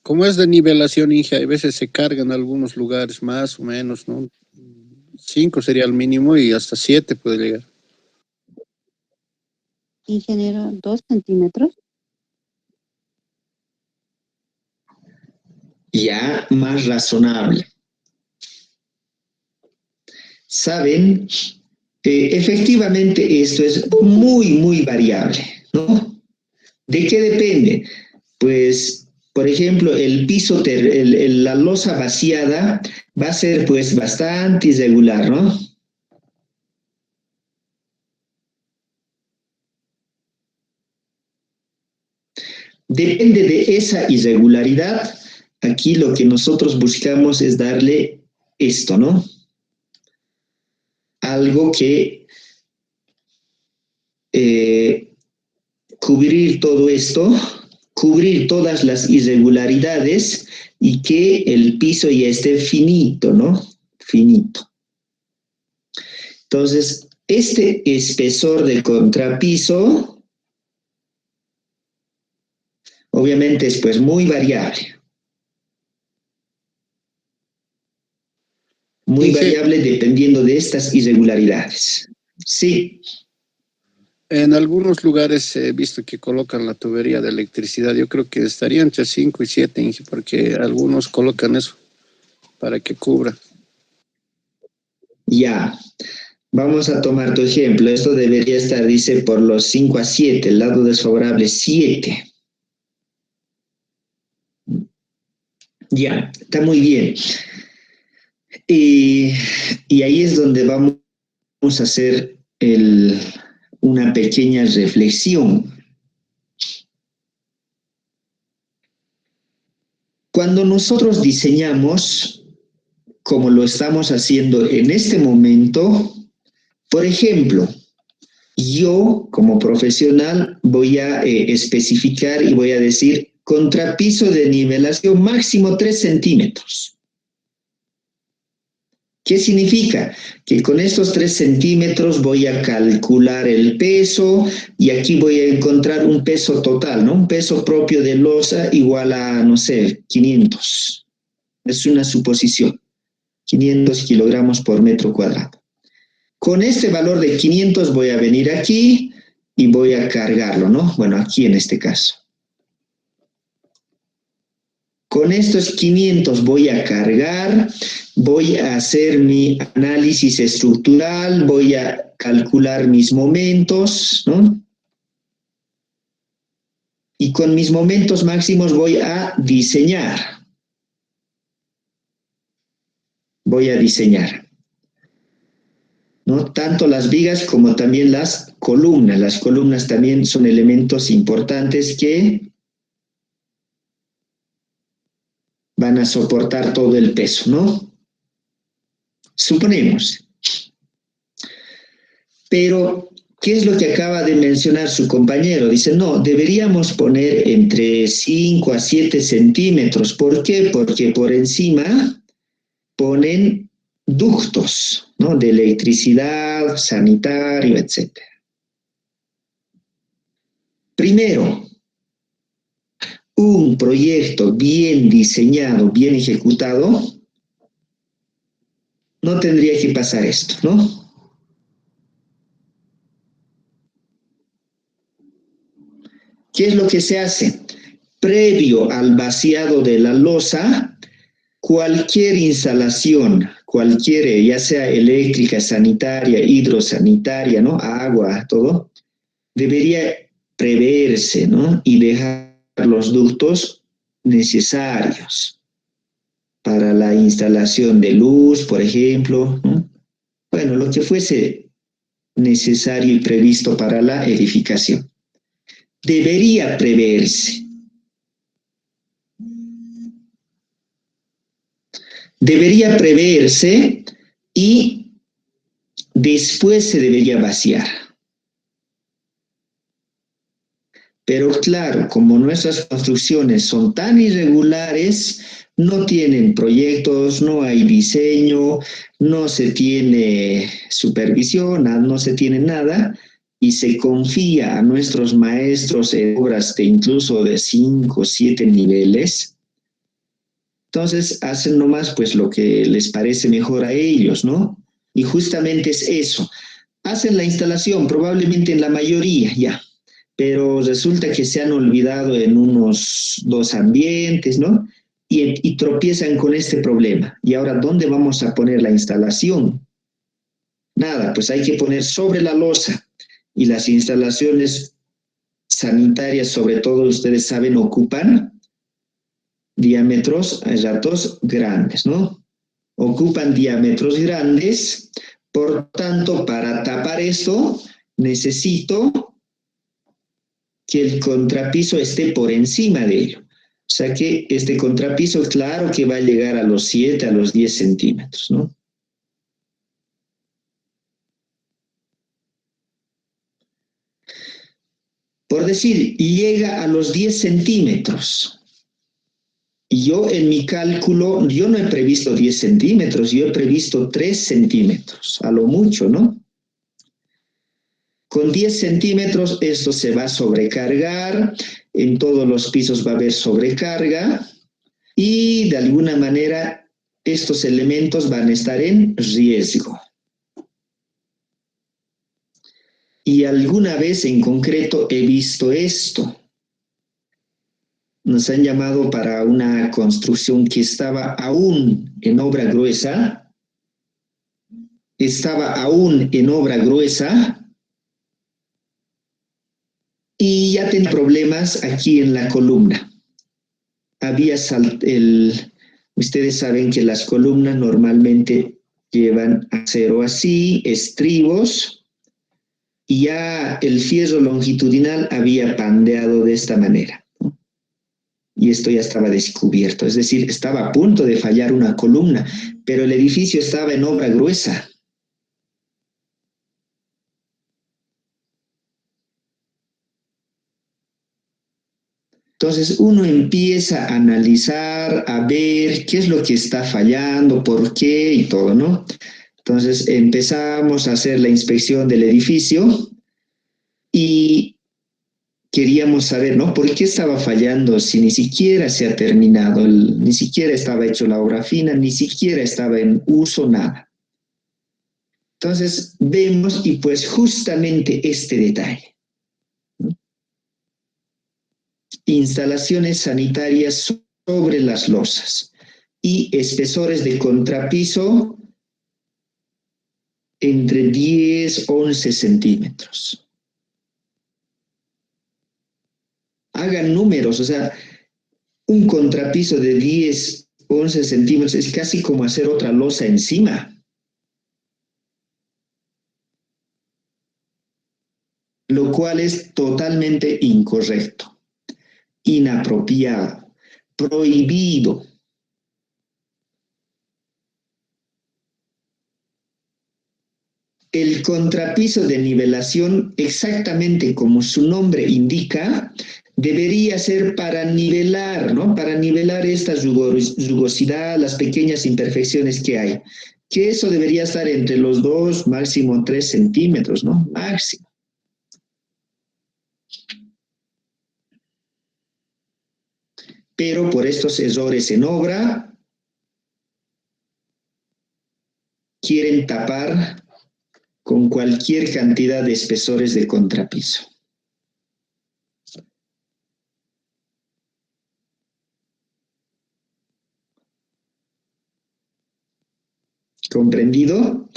Speaker 8: Como es de nivelación, Inge, a veces se carga en algunos lugares más o menos, ¿no? 5 sería el mínimo y hasta 7 puede llegar.
Speaker 10: Ingeniero, 2 centímetros.
Speaker 2: Ya más razonable. ¿Saben? Efectivamente esto es muy, muy variable, ¿no? ¿De qué depende? Pues, por ejemplo, el piso, la losa vaciada va a ser pues bastante irregular, ¿no? Depende de esa irregularidad. Aquí lo que nosotros buscamos es darle esto, ¿no? Algo que cubrir todo esto, cubrir todas las irregularidades y que el piso ya esté finito, ¿no? Finito. Entonces, este espesor de contrapiso obviamente es pues muy variable. Muy variable dependiendo de estas irregularidades. Sí.
Speaker 8: En algunos lugares he visto que colocan la tubería de electricidad. Yo creo que estaría entre 5 y 7, Inge, porque algunos colocan eso para que cubra.
Speaker 2: Ya. Vamos a tomar tu ejemplo. Esto debería estar, dice, por los 5 a 7. El lado desfavorable, 7. Ya, está muy bien. Y ahí es donde vamos a hacer una pequeña reflexión. Cuando nosotros diseñamos, como lo estamos haciendo en este momento, por ejemplo, yo como profesional voy a especificar y voy a decir contrapiso de nivelación máximo 3 centímetros. ¿Qué significa? Que con estos 3 centímetros voy a calcular el peso y aquí voy a encontrar un peso total, ¿no? Un peso propio de losa igual a, no sé, 500. Es una suposición. 500 kilogramos por metro cuadrado. Con este valor de 500 voy a venir aquí y voy a cargarlo, ¿no? Bueno, aquí en este caso. Con estos 500 voy a cargar, voy a hacer mi análisis estructural, voy a calcular mis momentos, ¿no? Y con mis momentos máximos voy a diseñar. Voy a diseñar, ¿no? Tanto las vigas como también las columnas. Las columnas también son elementos importantes que van a soportar todo el peso, ¿no? Suponemos. Pero, ¿qué es lo que acaba de mencionar su compañero? Dice, no, deberíamos poner entre 5 a 7 centímetros. ¿Por qué? Porque por encima ponen ductos, ¿no? De electricidad, sanitario, etc. Primero, un proyecto bien diseñado, bien ejecutado, no tendría que pasar esto, ¿no? ¿Qué es lo que se hace? Previo al vaciado de la losa, cualquier instalación, ya sea eléctrica, sanitaria, hidrosanitaria, ¿no? Agua, todo, debería preverse, ¿no? Y dejar los ductos necesarios para la instalación de luz, por ejemplo, ¿no? Bueno, lo que fuese necesario y previsto para la edificación. Debería preverse. Debería preverse y después se debería vaciar. Pero claro, como nuestras construcciones son tan irregulares, no tienen proyectos, no hay diseño, no se tiene supervisión, no se tiene nada, y se confía a nuestros maestros en obras de incluso de 5 o 7 niveles, entonces hacen nomás pues lo que les parece mejor a ellos, ¿no? Y justamente es eso. Hacen la instalación, probablemente en la mayoría ya, pero resulta que se han olvidado en unos 2 ambientes, ¿no? Y tropiezan con este problema. Y ahora, ¿dónde vamos a poner la instalación? Nada, pues hay que poner sobre la losa. Y las instalaciones sanitarias, sobre todo, ustedes saben, ocupan diámetros a ratos grandes, ¿no? Ocupan diámetros grandes, por tanto, para tapar esto, necesito que el contrapiso esté por encima de ello. O sea que este contrapiso, claro que va a llegar a los 7, a los 10 centímetros, ¿no? Por decir, llega a los 10 centímetros. Y yo en mi cálculo, yo no he previsto 10 centímetros, yo he previsto 3 centímetros, a lo mucho, ¿no? Con 10 centímetros esto se va a sobrecargar en todos los pisos va a haber sobrecarga y de alguna manera estos elementos van a estar en riesgo. Y alguna vez en concreto he visto esto. Nos han llamado para una construcción que estaba aún en obra gruesa. Y ya tenía problemas aquí en la columna. Ustedes saben que las columnas normalmente llevan acero así, estribos, y ya el fierro longitudinal había pandeado de esta manera, ¿no? Y esto ya estaba descubierto, es decir, estaba a punto de fallar una columna, pero el edificio estaba en obra gruesa. Entonces uno empieza a analizar, a ver qué es lo que está fallando, por qué y todo, ¿no? Entonces empezamos a hacer la inspección del edificio y queríamos saber, ¿no? ¿Por qué estaba fallando si ni siquiera se ha terminado, ni siquiera estaba hecho la obra fina, ni siquiera estaba en uso, nada? Entonces vemos y pues justamente este detalle. Instalaciones sanitarias sobre las losas y espesores de contrapiso entre 10 a 11 centímetros. Hagan números, o sea, un contrapiso de 10, 11 centímetros es casi como hacer otra losa encima. Lo cual es totalmente incorrecto, inapropiado, prohibido. El contrapiso de nivelación, exactamente como su nombre indica, debería ser para nivelar, ¿no? Para nivelar esta rugosidad, las pequeñas imperfecciones que hay. Que eso debería estar entre los 2, máximo 3 centímetros, ¿no? Máximo. Pero por estos errores en obra, quieren tapar con cualquier cantidad de espesores de contrapiso. ¿Comprendido?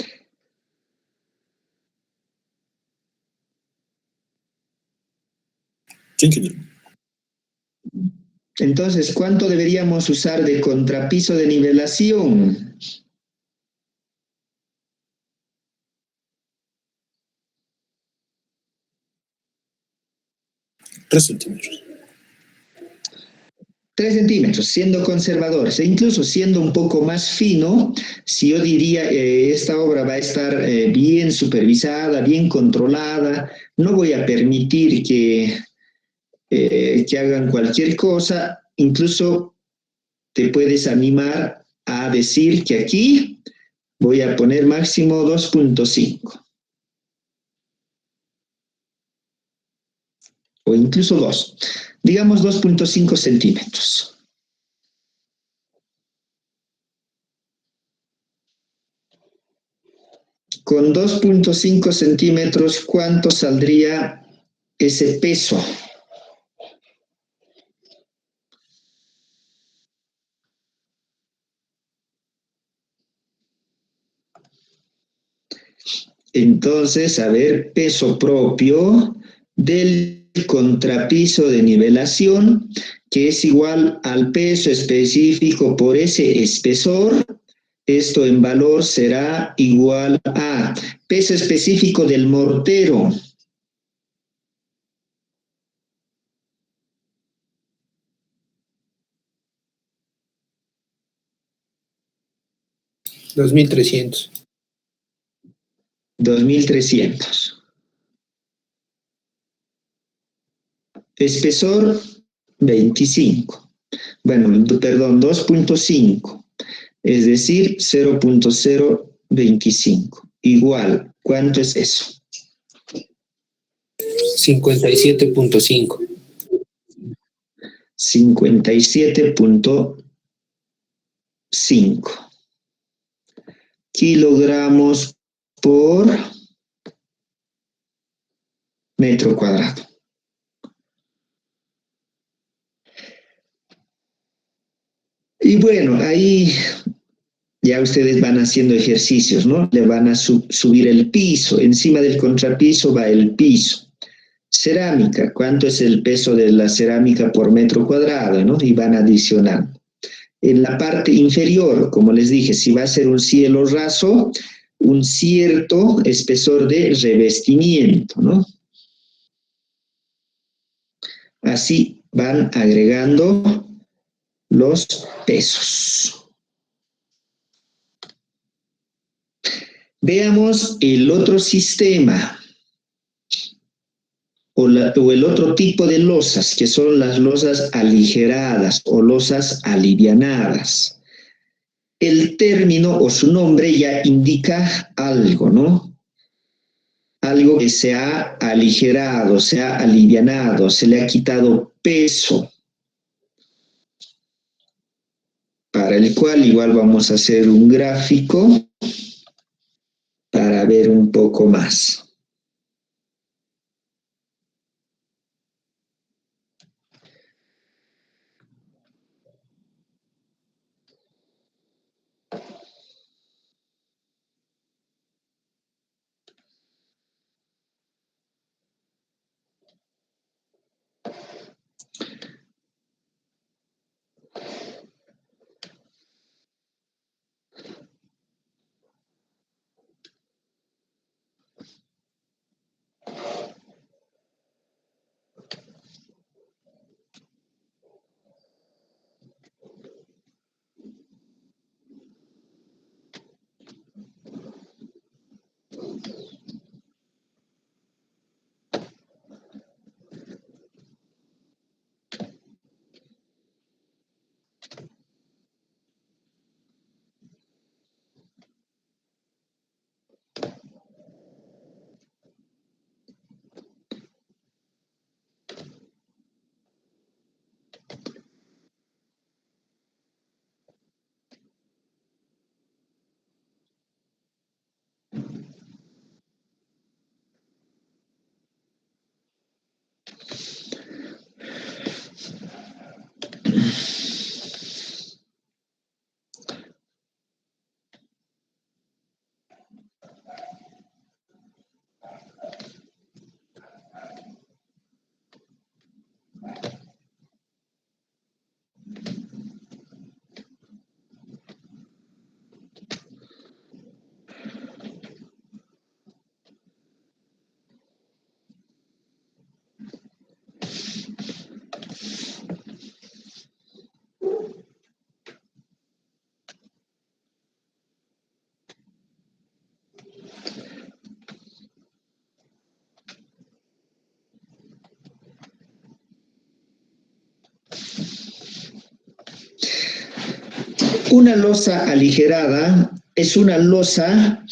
Speaker 5: Sí, ingeniero.
Speaker 2: Entonces, ¿cuánto deberíamos usar de contrapiso de nivelación?
Speaker 5: Tres centímetros.
Speaker 2: 3 centímetros, siendo conservadores, e incluso siendo un poco más fino, si yo diría esta obra va a estar bien supervisada, bien controlada, no voy a permitir que hagan cualquier cosa, incluso te puedes animar a decir que aquí voy a poner máximo 2.5. O incluso 2. Digamos 2.5 centímetros. Con 2.5 centímetros, ¿cuánto saldría ese peso? Entonces, a ver, peso propio del contrapiso de nivelación, que es igual al peso específico por ese espesor. Esto en valor será igual a peso específico del mortero.
Speaker 4: $2,300.
Speaker 2: 2.300. Espesor 25. Bueno, perdón, 2.5. Es decir, 0.025. Igual, ¿cuánto es eso?
Speaker 4: 57.5.
Speaker 2: 57.5 kilogramos por metro cuadrado. Y bueno, ahí ya ustedes van haciendo ejercicios, ¿no? Le van a subir el piso. Encima del contrapiso va el piso. Cerámica, ¿cuánto es el peso de la cerámica por metro cuadrado, ¿no? Y van adicionando. En la parte inferior, como les dije, si va a ser un cielo raso, un cierto espesor de revestimiento, ¿no? Así van agregando los pesos. Veamos el otro sistema o el otro tipo de losas, que son las losas aligeradas o losas alivianadas. El término o su nombre ya indica algo, ¿no? Algo que se ha aligerado, se ha alivianado, se le ha quitado peso, para el cual igual vamos a hacer un gráfico para ver un poco más. Una losa aligerada es una losa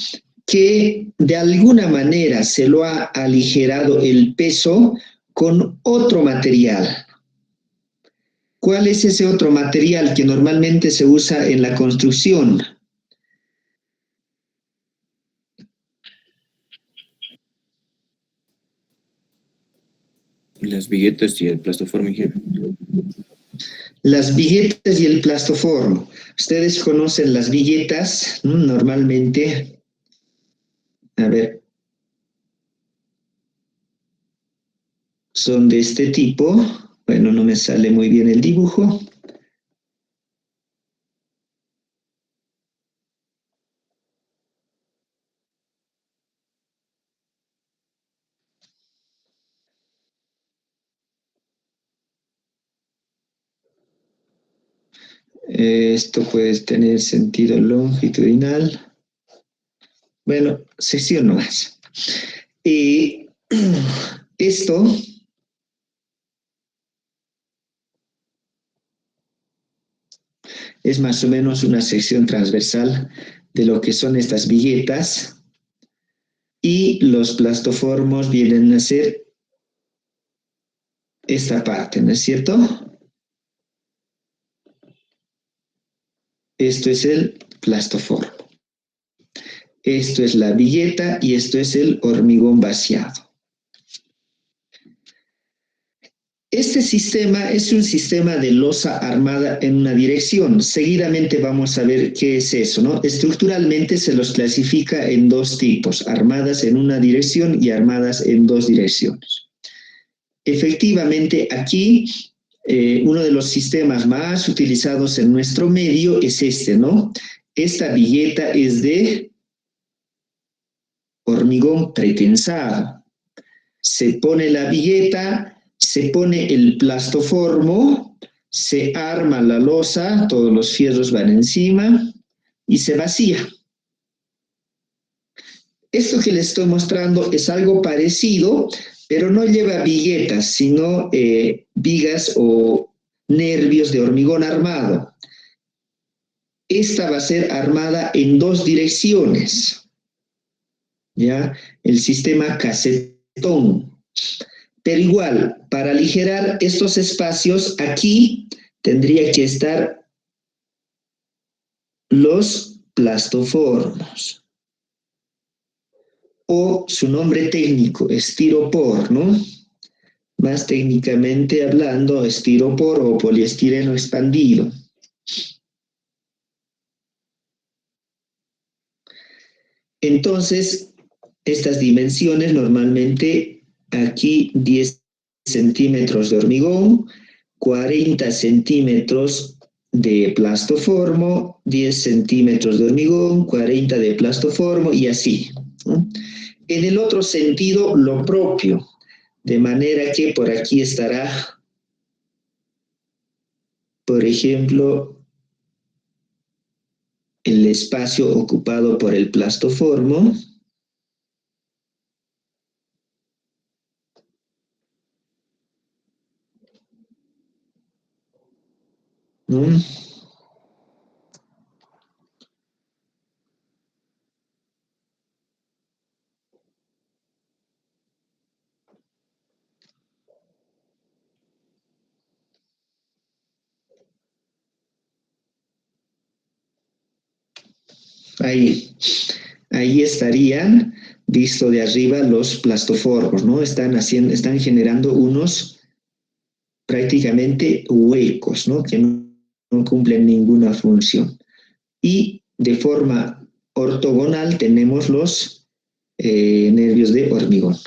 Speaker 2: que de alguna manera se lo ha aligerado el peso con otro material. ¿Cuál es ese otro material que normalmente se usa en la construcción?
Speaker 5: Las viguetas y el plastoformo, ingeniero.
Speaker 2: Las viguetas y el plastoformo. Ustedes conocen las viguetas, ¿no? Normalmente, a ver, son de este tipo. Bueno, no me sale muy bien el dibujo. Esto puede tener sentido longitudinal. Bueno, sección nomás. Esto es más o menos una sección transversal de lo que son estas viguetas, y los plastoformos vienen a ser esta parte, ¿no es cierto? Esto es el plastoformo. Esto es la vigueta y esto es el hormigón vaciado. Este sistema es un sistema de losa armada en una dirección. Seguidamente vamos a ver qué es eso, ¿no? Estructuralmente se los clasifica en dos tipos, armadas en una dirección y armadas en dos direcciones. Efectivamente, aquí uno de los sistemas más utilizados en nuestro medio es este, ¿no? Esta vigueta es de hormigón pretensado. Se pone la vigueta, se pone el plastoformo, se arma la losa, todos los fierros van encima y se vacía. Esto que les estoy mostrando es algo parecido, pero no lleva viguetas, sino vigas o nervios de hormigón armado. Esta va a ser armada en dos direcciones, ¿ya? El sistema casetón. Pero igual, para aligerar estos espacios, aquí tendría que estar los plastoformos. O su nombre técnico, estiropor, ¿no? Más técnicamente hablando, estiropor o poliestireno expandido. Entonces, estas dimensiones normalmente aquí 10 centímetros de hormigón, 40 centímetros de plastoformo, 10 centímetros de hormigón, 40 de plastoformo y así, ¿no? En el otro sentido, lo propio, de manera que por aquí estará, por ejemplo, el espacio ocupado por el plastoformo. ¿No? Ahí estarían, visto de arriba, los plastoformos, ¿no? Están generando unos prácticamente huecos, ¿no? Que no cumplen ninguna función. Y de forma ortogonal tenemos los nervios de hormigón.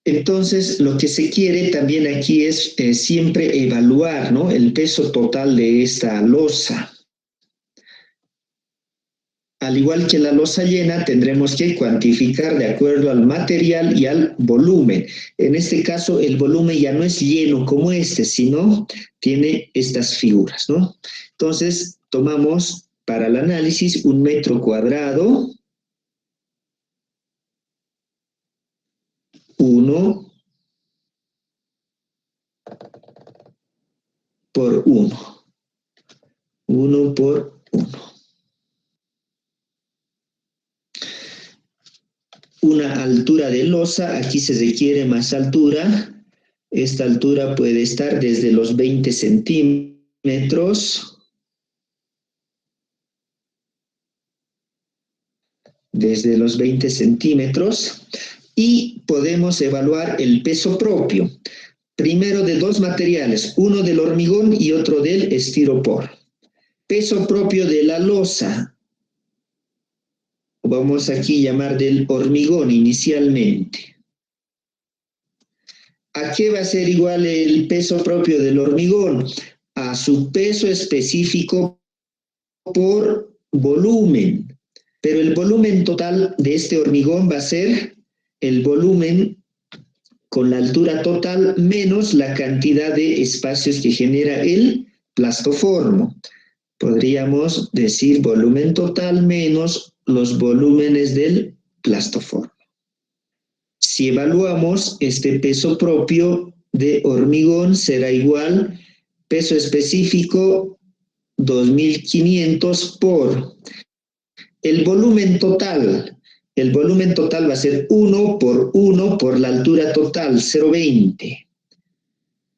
Speaker 2: Entonces, lo que se quiere también aquí es siempre evaluar, ¿no? El peso total de esta losa. Al igual que la losa llena, tendremos que cuantificar de acuerdo al material y al volumen. En este caso, el volumen ya no es lleno como este, sino tiene estas figuras, ¿no? Entonces, tomamos para el análisis 1 metro cuadrado, 1 por 1. 1 por 1. Una altura de losa, aquí se requiere más altura. Esta altura puede estar desde los 20 centímetros. Desde los 20 centímetros. Y podemos evaluar el peso propio. Primero de dos materiales, uno del hormigón y otro del estiropor. Peso propio de la losa. Vamos aquí a llamar del hormigón inicialmente. ¿A qué va a ser igual el peso propio del hormigón? A su peso específico por volumen. Pero el volumen total de este hormigón va a ser el volumen con la altura total menos la cantidad de espacios que genera el plastoformo. Podríamos decir volumen total menos los volúmenes del plastoformo. Si evaluamos este peso propio de hormigón será igual peso específico 2500 por el volumen total. El volumen total va a ser 1 por la altura total, 0,20.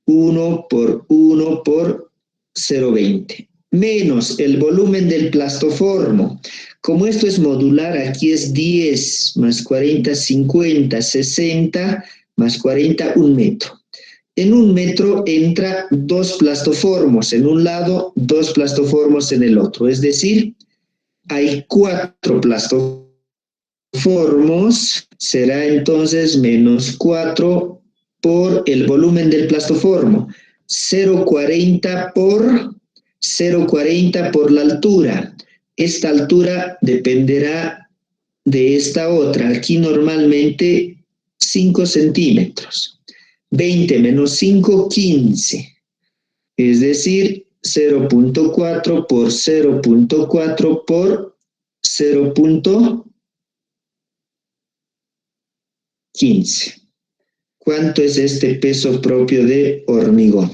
Speaker 2: 1 por 1 por 0,20, menos el volumen del plastoformo. Como esto es modular, aquí es 10 más 40, 50, 60 más 40, 1 metro. En 1 metro entra 2 plastoformos en un lado, 2 plastoformos en el otro. Es decir, hay 4 plastoformos, será entonces menos 4 por el volumen del plastoformo. 0,40 por la altura. Esta altura dependerá de esta otra. Aquí normalmente 5 centímetros. 20 menos 5, 15. Es decir, 0,4 por 0,4 por 0,15. ¿Cuánto es este peso propio de hormigón?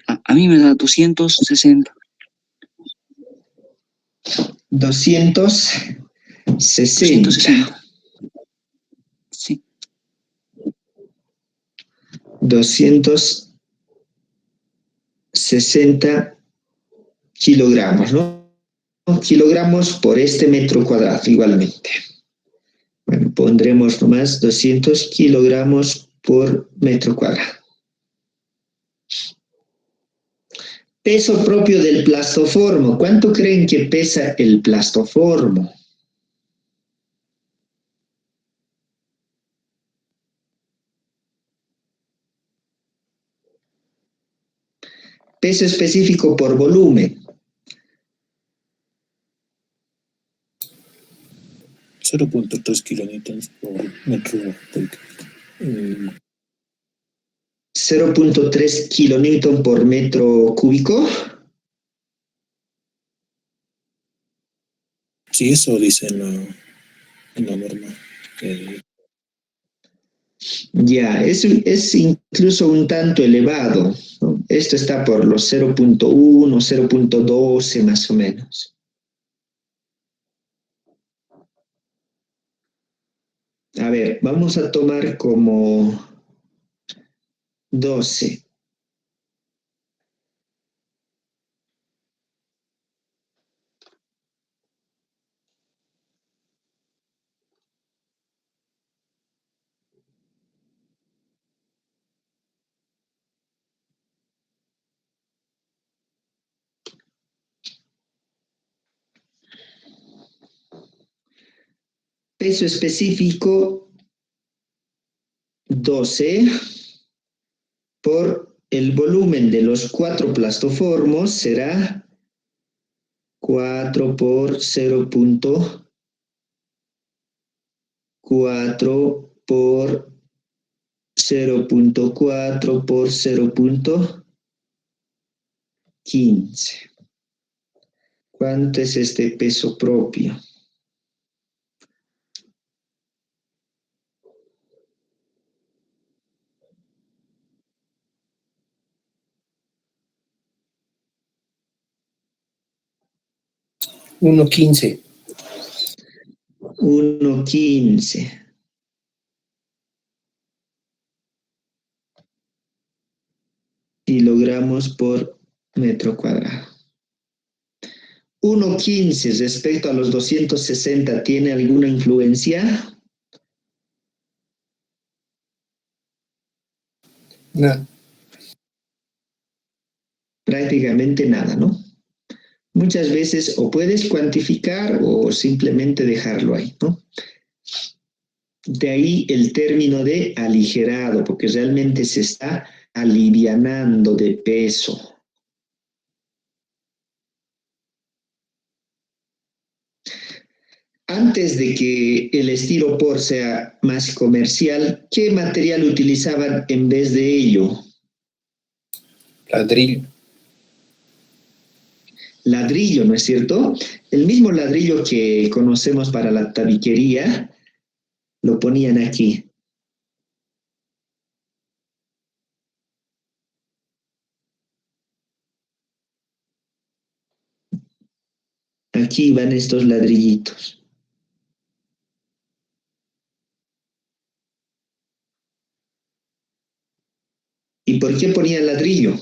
Speaker 3: A mí me da 260.
Speaker 2: 260.
Speaker 3: 260. Sí.
Speaker 2: 260 kilogramos, ¿no? Kilogramos por este metro cuadrado, igualmente. Bueno, pondremos nomás 200 kilogramos por metro cuadrado. Peso propio del plastoformo. ¿Cuánto creen que pesa el plastoformo? Peso específico por volumen.
Speaker 7: 0.3 kilonewtons por metro.
Speaker 2: 0,3 kilonewton por metro cúbico.
Speaker 7: Sí, eso dice en la norma.
Speaker 2: Ya, es incluso un tanto elevado, ¿no? Esto está por los 0,1, 0,12 más o menos. A ver, vamos a tomar como 12. Peso específico 12 por el volumen de los 4 plastoformos será 4 por 0,4 por 0,4 por 0,15. ¿Cuánto es este peso propio?
Speaker 4: $1.15.
Speaker 2: 1,15. Kilogramos por metro cuadrado. 1,15 respecto a los 260, ¿tiene alguna influencia?
Speaker 4: No.
Speaker 2: Prácticamente nada, ¿no? Muchas veces o puedes cuantificar o simplemente dejarlo ahí, ¿no? De ahí el término de aligerado, porque realmente se está alivianando de peso. Antes de que el estiropor sea más comercial, ¿qué material utilizaban en vez de ello?
Speaker 4: Ladrillo.
Speaker 2: Ladrillo, ¿no es cierto? El mismo ladrillo que conocemos para la tabiquería, lo ponían aquí. Aquí van estos ladrillitos. ¿Y por qué ponían ladrillo?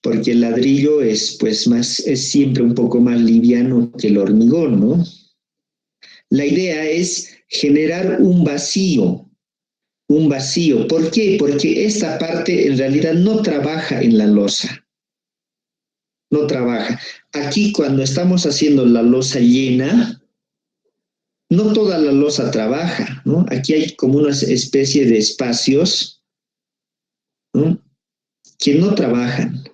Speaker 2: Porque el ladrillo es, pues, es siempre un poco más liviano que el hormigón, ¿no? La idea es generar un vacío. Un vacío. ¿Por qué? Porque esta parte en realidad no trabaja en la losa. No trabaja. Aquí cuando estamos haciendo la losa llena, no toda la losa trabaja, ¿no? Aquí hay como una especie de espacios, ¿no?, que no trabajan.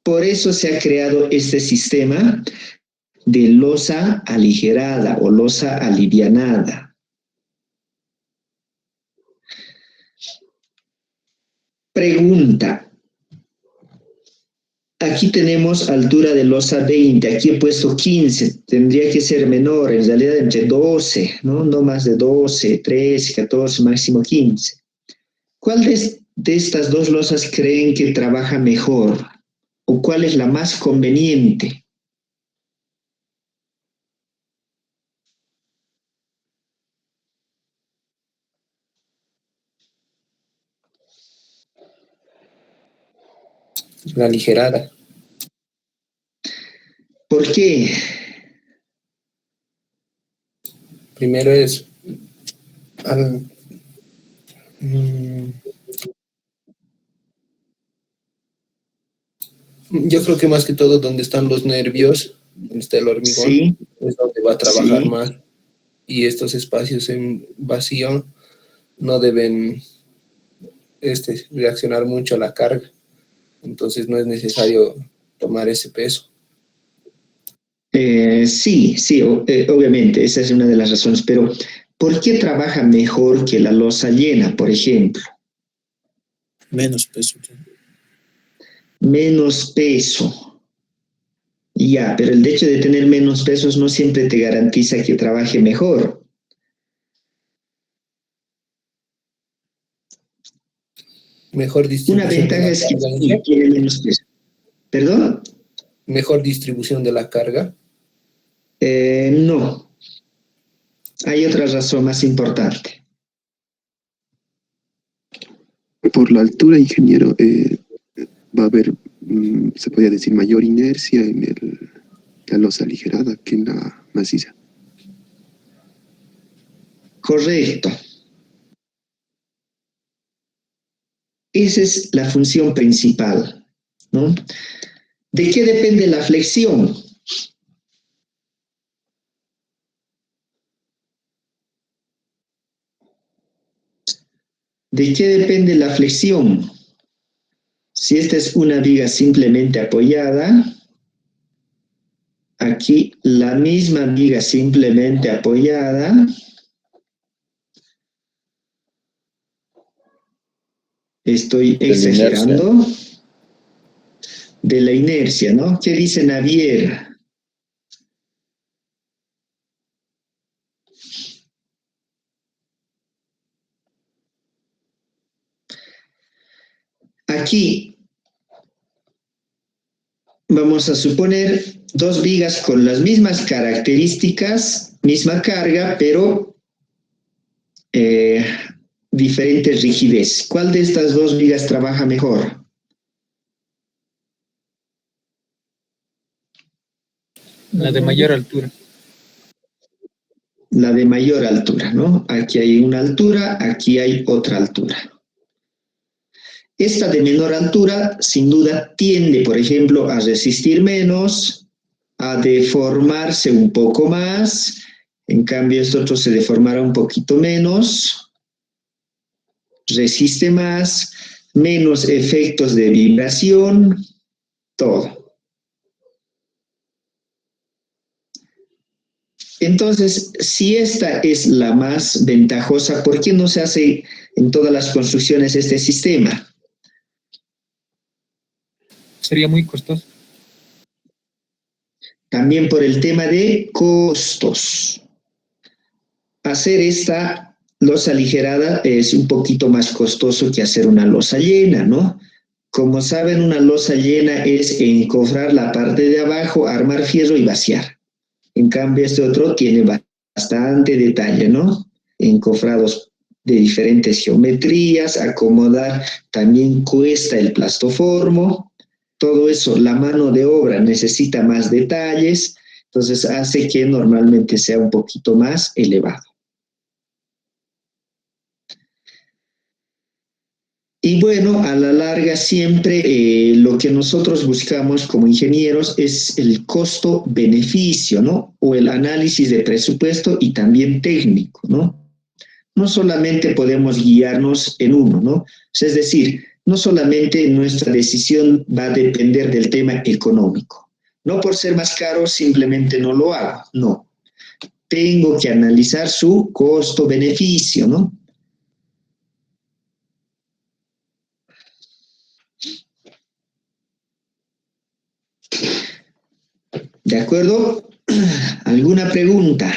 Speaker 2: Por eso se ha creado este sistema de losa aligerada o losa alivianada. Pregunta. Aquí tenemos altura de losa 20, aquí he puesto 15, tendría que ser menor, en realidad entre 12, ¿no? No más de 12, 13, 14, máximo 15. ¿Cuál de estas dos losas creen que trabaja mejor? ¿O cuál es la más conveniente?
Speaker 4: La aligerada.
Speaker 2: ¿Por qué?
Speaker 4: Primero es yo creo que más que todo donde están los nervios, donde está el hormigón,
Speaker 2: sí,
Speaker 4: es donde va a trabajar
Speaker 2: sí.
Speaker 4: más. Y estos espacios en vacío no deben reaccionar mucho a la carga. Entonces no es necesario tomar ese peso.
Speaker 2: Sí, obviamente, esa es una de las razones, pero ¿por qué trabaja mejor que la losa llena, por ejemplo?
Speaker 7: Menos peso.
Speaker 2: Menos peso. Ya, pero el hecho de tener menos pesos no siempre te garantiza que trabaje mejor.
Speaker 4: Mejor
Speaker 2: Una
Speaker 4: distribución de
Speaker 2: ventaja
Speaker 4: la
Speaker 2: es que
Speaker 4: carga.
Speaker 2: sí, tiene menos peso. ¿Perdón?
Speaker 4: Mejor distribución de la carga.
Speaker 2: No. Hay otra razón más importante.
Speaker 6: Por la altura, ingeniero, va a haber, se podría decir, mayor inercia en la losa aligerada que en la maciza.
Speaker 2: Correcto. Esa es la función principal, ¿no? ¿De qué depende la flexión? ¿De qué depende la flexión? Si esta es una viga simplemente apoyada, aquí la misma viga simplemente apoyada, estoy exagerando, de la inercia, ¿no? ¿Qué dice Navier? Aquí vamos a suponer dos vigas con las mismas características, misma carga, pero diferente rigidez. ¿Cuál de estas dos vigas trabaja mejor?
Speaker 9: La de mayor altura.
Speaker 2: La de mayor altura, ¿no? Aquí hay una altura, aquí hay otra altura. Esta de menor altura, sin duda, tiende, por ejemplo, a resistir menos, a deformarse un poco más. En cambio, este otro se deformará un poquito menos, resiste más, menos efectos de vibración, todo. Entonces, si esta es la más ventajosa, ¿por qué no se hace en todas las construcciones este sistema?
Speaker 9: Sería muy costoso.
Speaker 2: También por el tema de costos. Hacer esta losa aligerada es un poquito más costoso que hacer una losa llena, ¿no? Como saben, una losa llena es encofrar la parte de abajo, armar fierro y vaciar. En cambio, este otro tiene bastante detalle, ¿no? Encofrados de diferentes geometrías, acomodar también cuesta el plastoformo. Todo eso, la mano de obra necesita más detalles, entonces hace que normalmente sea un poquito más elevado. Y bueno, a la larga siempre lo que nosotros buscamos como ingenieros es el costo-beneficio, ¿no? O el análisis de presupuesto y también técnico, ¿no? No solamente podemos guiarnos en uno, ¿no? Es decir, no solamente nuestra decisión va a depender del tema económico. No por ser más caro simplemente no lo hago, no. Tengo que analizar su costo-beneficio, ¿no? ¿De acuerdo? ¿Alguna pregunta?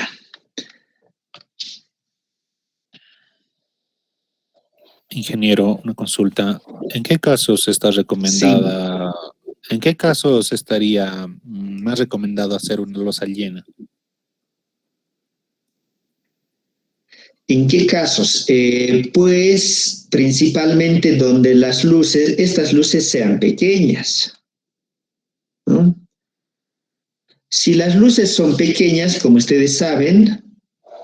Speaker 7: Ingeniero, una consulta. ¿En qué casos está recomendada, en qué casos estaría más recomendado hacer una losa llena?
Speaker 2: ¿En qué casos? Pues principalmente donde estas luces sean pequeñas, ¿no? Si las luces son pequeñas, como ustedes saben,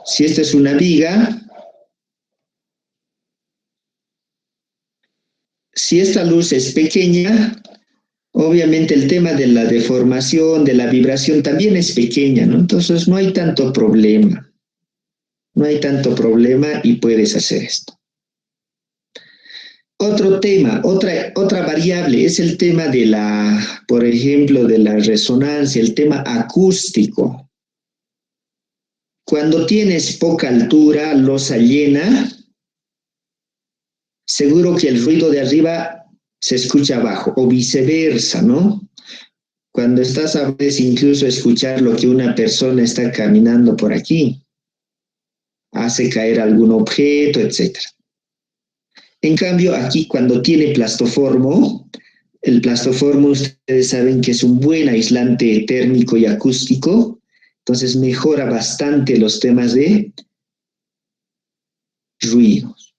Speaker 2: si esta es una viga, si esta luz es pequeña, obviamente el tema de la deformación, de la vibración también es pequeña, ¿no? Entonces no hay tanto problema. No hay tanto problema y puedes hacer esto. Otro tema, otra variable es el tema de por ejemplo, de la resonancia, el tema acústico. Cuando tienes poca altura, losa llena, seguro que el ruido de arriba se escucha abajo, o viceversa, ¿no? Cuando estás a veces incluso escuchar lo que una persona está caminando por aquí, hace caer algún objeto, etc. En cambio, aquí cuando tiene plastoformo, el plastoformo ustedes saben que es un buen aislante térmico y acústico, entonces mejora bastante los temas de ruidos.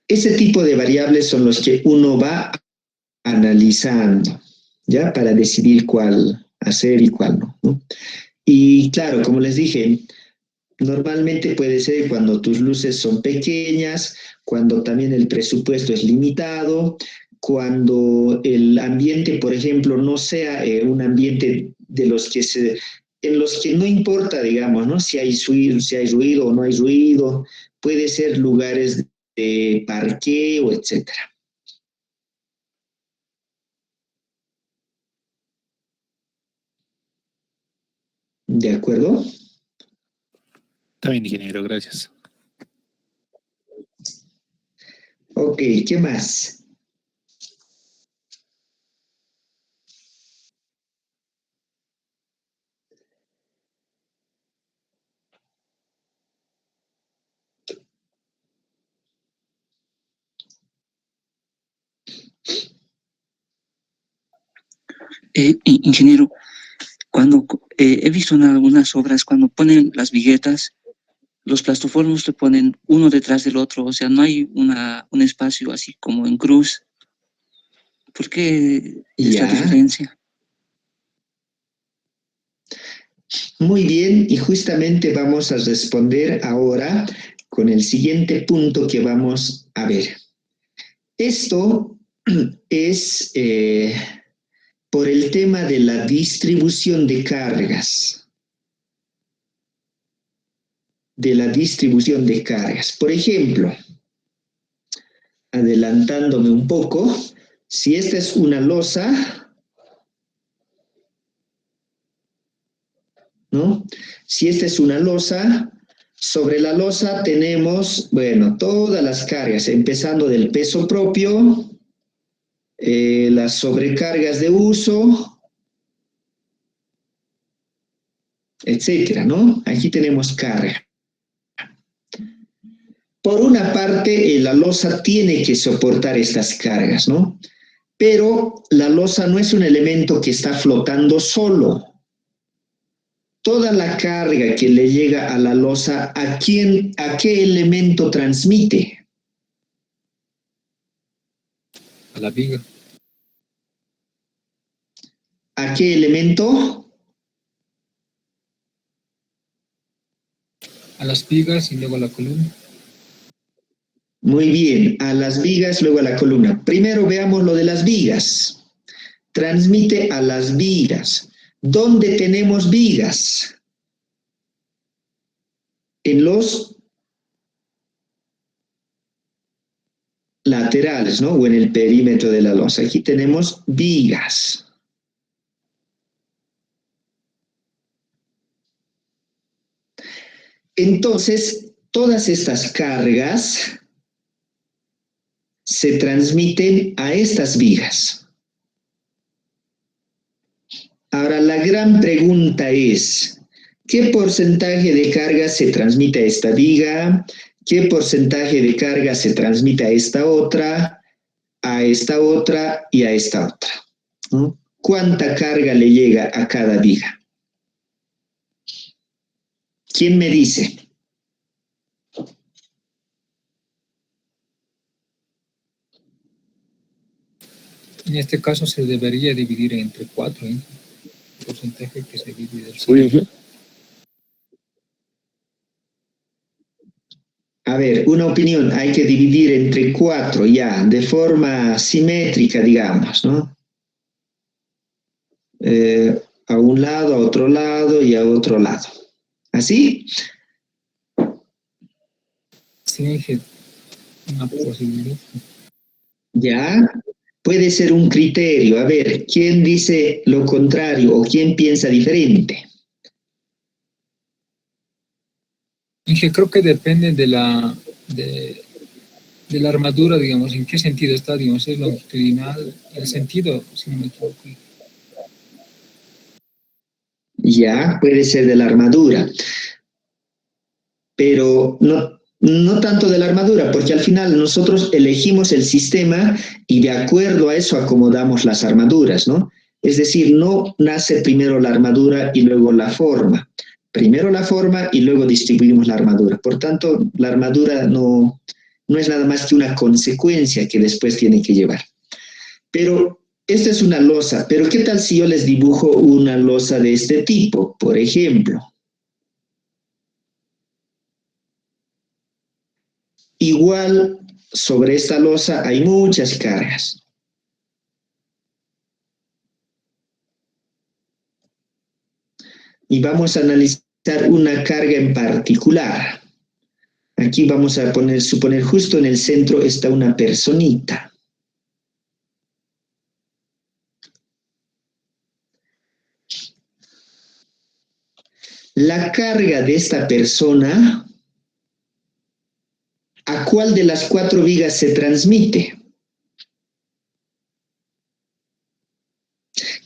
Speaker 2: Ese tipo de variables son los que uno va analizando, ¿ya? Para decidir cuál hacer y cuál no, ¿no? Y claro, como les dije, normalmente puede ser cuando tus luces son pequeñas, cuando también el presupuesto es limitado, cuando el ambiente, por ejemplo, no sea un ambiente en los que no importa, digamos, ¿no? Si hay ruido o no hay ruido, puede ser lugares de parqueo, etcétera. ¿De acuerdo?
Speaker 7: Está bien, ingeniero, gracias.
Speaker 2: Ok, ¿qué más?
Speaker 3: Ingeniero, cuando he visto en algunas obras, cuando ponen las viguetas, los plastoformos le ponen uno detrás del otro, o sea, no hay un espacio así como en cruz. ¿Por qué esta diferencia?
Speaker 2: Muy bien, y justamente vamos a responder ahora con el siguiente punto que vamos a ver. Esto es por el tema de la distribución de cargas. Por ejemplo, adelantándome un poco, si esta es una losa, ¿no? Si esta es una losa, sobre la losa tenemos, bueno, todas las cargas, empezando del peso propio, las sobrecargas de uso, etcétera, ¿no? Aquí tenemos carga. Por una parte, la losa tiene que soportar estas cargas, ¿no? Pero la losa no es un elemento que está flotando solo. Toda la carga que le llega a la losa, ¿a qué elemento transmite?
Speaker 9: A la viga.
Speaker 2: ¿A qué elemento?
Speaker 9: A las vigas y luego a la columna.
Speaker 2: Muy bien, a las vigas, luego a la columna. Primero veamos lo de las vigas. Transmite a las vigas. ¿Dónde tenemos vigas? En los laterales, ¿no? O en el perímetro de la losa. Aquí tenemos vigas. Entonces, todas estas cargas se transmiten a estas vigas. Ahora, la gran pregunta es, ¿qué porcentaje de carga se transmite a esta viga? ¿Qué porcentaje de carga se transmite a esta otra y a esta otra? ¿No? ¿Cuánta carga le llega a cada viga? ¿Quién me dice?
Speaker 9: En este caso se debería dividir entre 4, ¿eh? El porcentaje que se divide.
Speaker 2: A ver, una opinión, hay que dividir entre 4 ya, de forma simétrica, digamos, ¿no? A un lado, a otro lado y a otro lado. ¿Así?
Speaker 9: Sí, una posibilidad.
Speaker 2: Ya, puede ser un criterio. A ver, ¿quién dice lo contrario o quién piensa diferente?
Speaker 9: Inge, creo que depende de la armadura, digamos, en qué sentido está, digamos, es longitudinal, el sentido, si no me equivoco.
Speaker 2: Ya, puede ser de la armadura. Pero no tanto de la armadura, porque al final nosotros elegimos el sistema y de acuerdo a eso acomodamos las armaduras, ¿no? Es decir, no nace primero la armadura y luego la forma. Primero la forma y luego distribuimos la armadura. Por tanto, la armadura no es nada más que una consecuencia que después tiene que llevar. Pero esta es una losa, pero ¿qué tal si yo les dibujo una losa de este tipo? Por ejemplo, igual sobre esta losa hay muchas cargas. Y vamos a analizar una carga en particular. Aquí vamos a suponer justo en el centro está una personita. La carga de esta persona, ¿a cuál de las 4 vigas se transmite?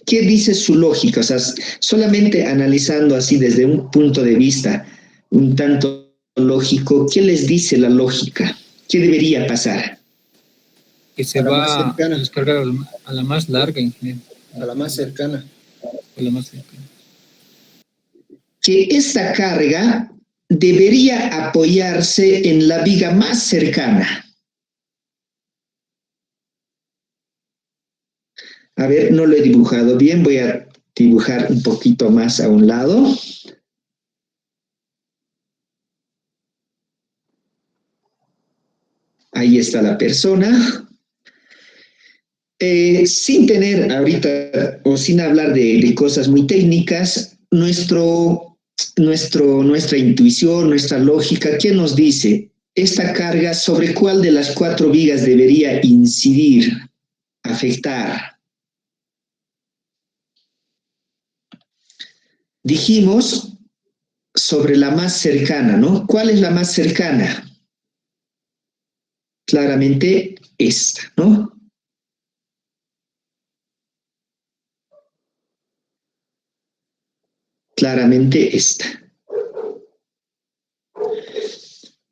Speaker 2: ¿Qué dice su lógica? O sea, solamente analizando así desde un punto de vista un tanto lógico, ¿qué les dice la lógica? ¿Qué debería pasar?
Speaker 9: Que se va a descargar a la más larga, ingeniero.
Speaker 4: A la más cercana.
Speaker 9: A la más cercana.
Speaker 2: Que esta carga debería apoyarse en la viga más cercana. A ver, no lo he dibujado bien, voy a dibujar un poquito más a un lado. Ahí está la persona. Sin tener ahorita o sin hablar de cosas muy técnicas, nuestra intuición, nuestra lógica, ¿qué nos dice? Esta carga, ¿sobre cuál de las 4 vigas debería incidir, afectar? Dijimos sobre la más cercana, ¿no? ¿Cuál es la más cercana? Claramente esta, ¿no? Claramente esta.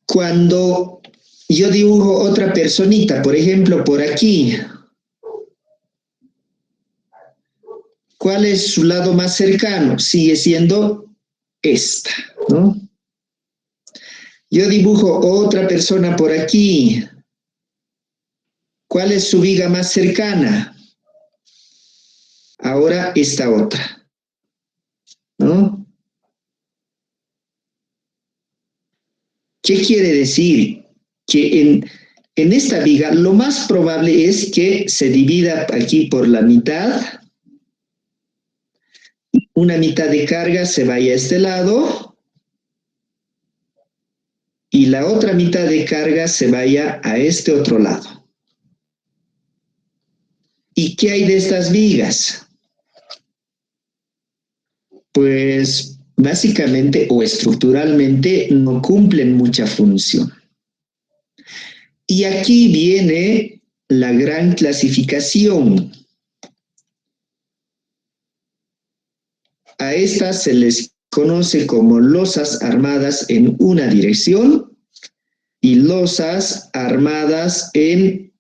Speaker 2: Cuando yo dibujo otra personita, por ejemplo, por aquí, ¿cuál es su lado más cercano? Sigue siendo esta, ¿no? Yo dibujo otra persona por aquí. ¿Cuál es su viga más cercana? Ahora esta otra, ¿no? ¿Qué quiere decir? Que en esta viga lo más probable es que se divida aquí por la mitad. Una mitad de carga se vaya a este lado y la otra mitad de carga se vaya a este otro lado. ¿Y qué hay de estas vigas? Pues básicamente o estructuralmente no cumplen mucha función. Y aquí viene la gran clasificación. A estas se les conoce como losas armadas en una dirección y losas armadas en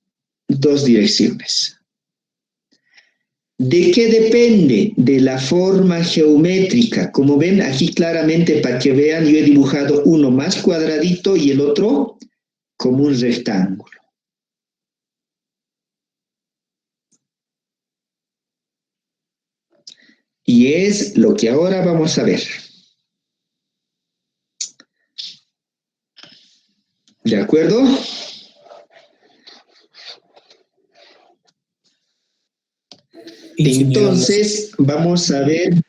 Speaker 2: dos direcciones. ¿De qué depende? De la forma geométrica. Como ven aquí claramente, para que vean, yo he dibujado uno más cuadradito y el otro como un rectángulo. Y es lo que ahora vamos a ver. ¿De acuerdo? Entonces, vamos a ver,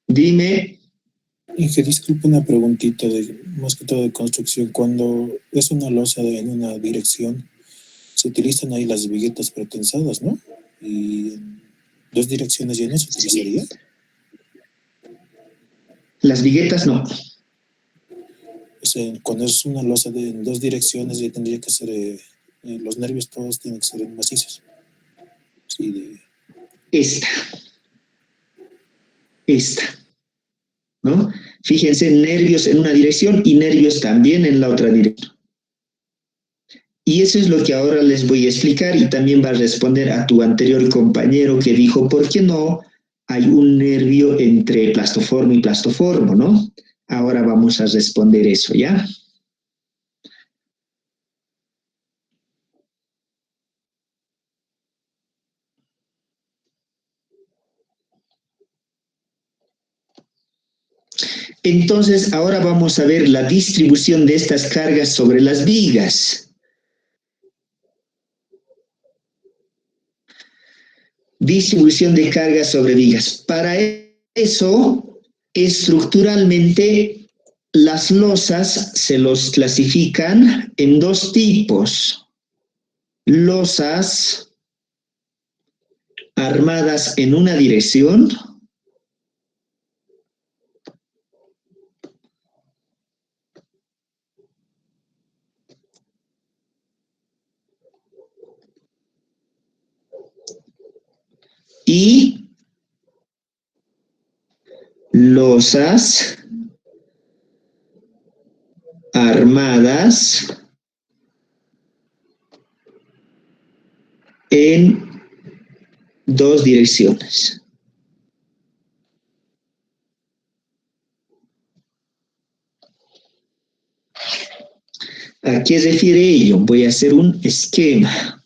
Speaker 2: dime.
Speaker 11: Disculpe una preguntita, más que todo de construcción. Cuando es una losa en una dirección, se utilizan ahí las viguetas pretensadas, ¿no? Y en dos direcciones ya no se utilizaría.
Speaker 2: Las viguetas no.
Speaker 11: O sea, cuando es una losa en dos direcciones ya tendría que ser, los nervios todos tienen que ser macizos. Sí,
Speaker 2: Esta, ¿no? Fíjense, nervios en una dirección y nervios también en la otra dirección. Y eso es lo que ahora les voy a explicar y también va a responder a tu anterior compañero que dijo, ¿por qué no hay un nervio entre plastoformo y plastoformo, no? Ahora vamos a responder eso, ¿ya? Entonces, ahora vamos a ver la distribución de estas cargas sobre las vigas. Distribución de cargas sobre vigas. Para eso, estructuralmente, las losas se los clasifican en dos tipos. Losas armadas en una dirección y losas armadas en dos direcciones. ¿A qué refiere ello? Voy a hacer un esquema.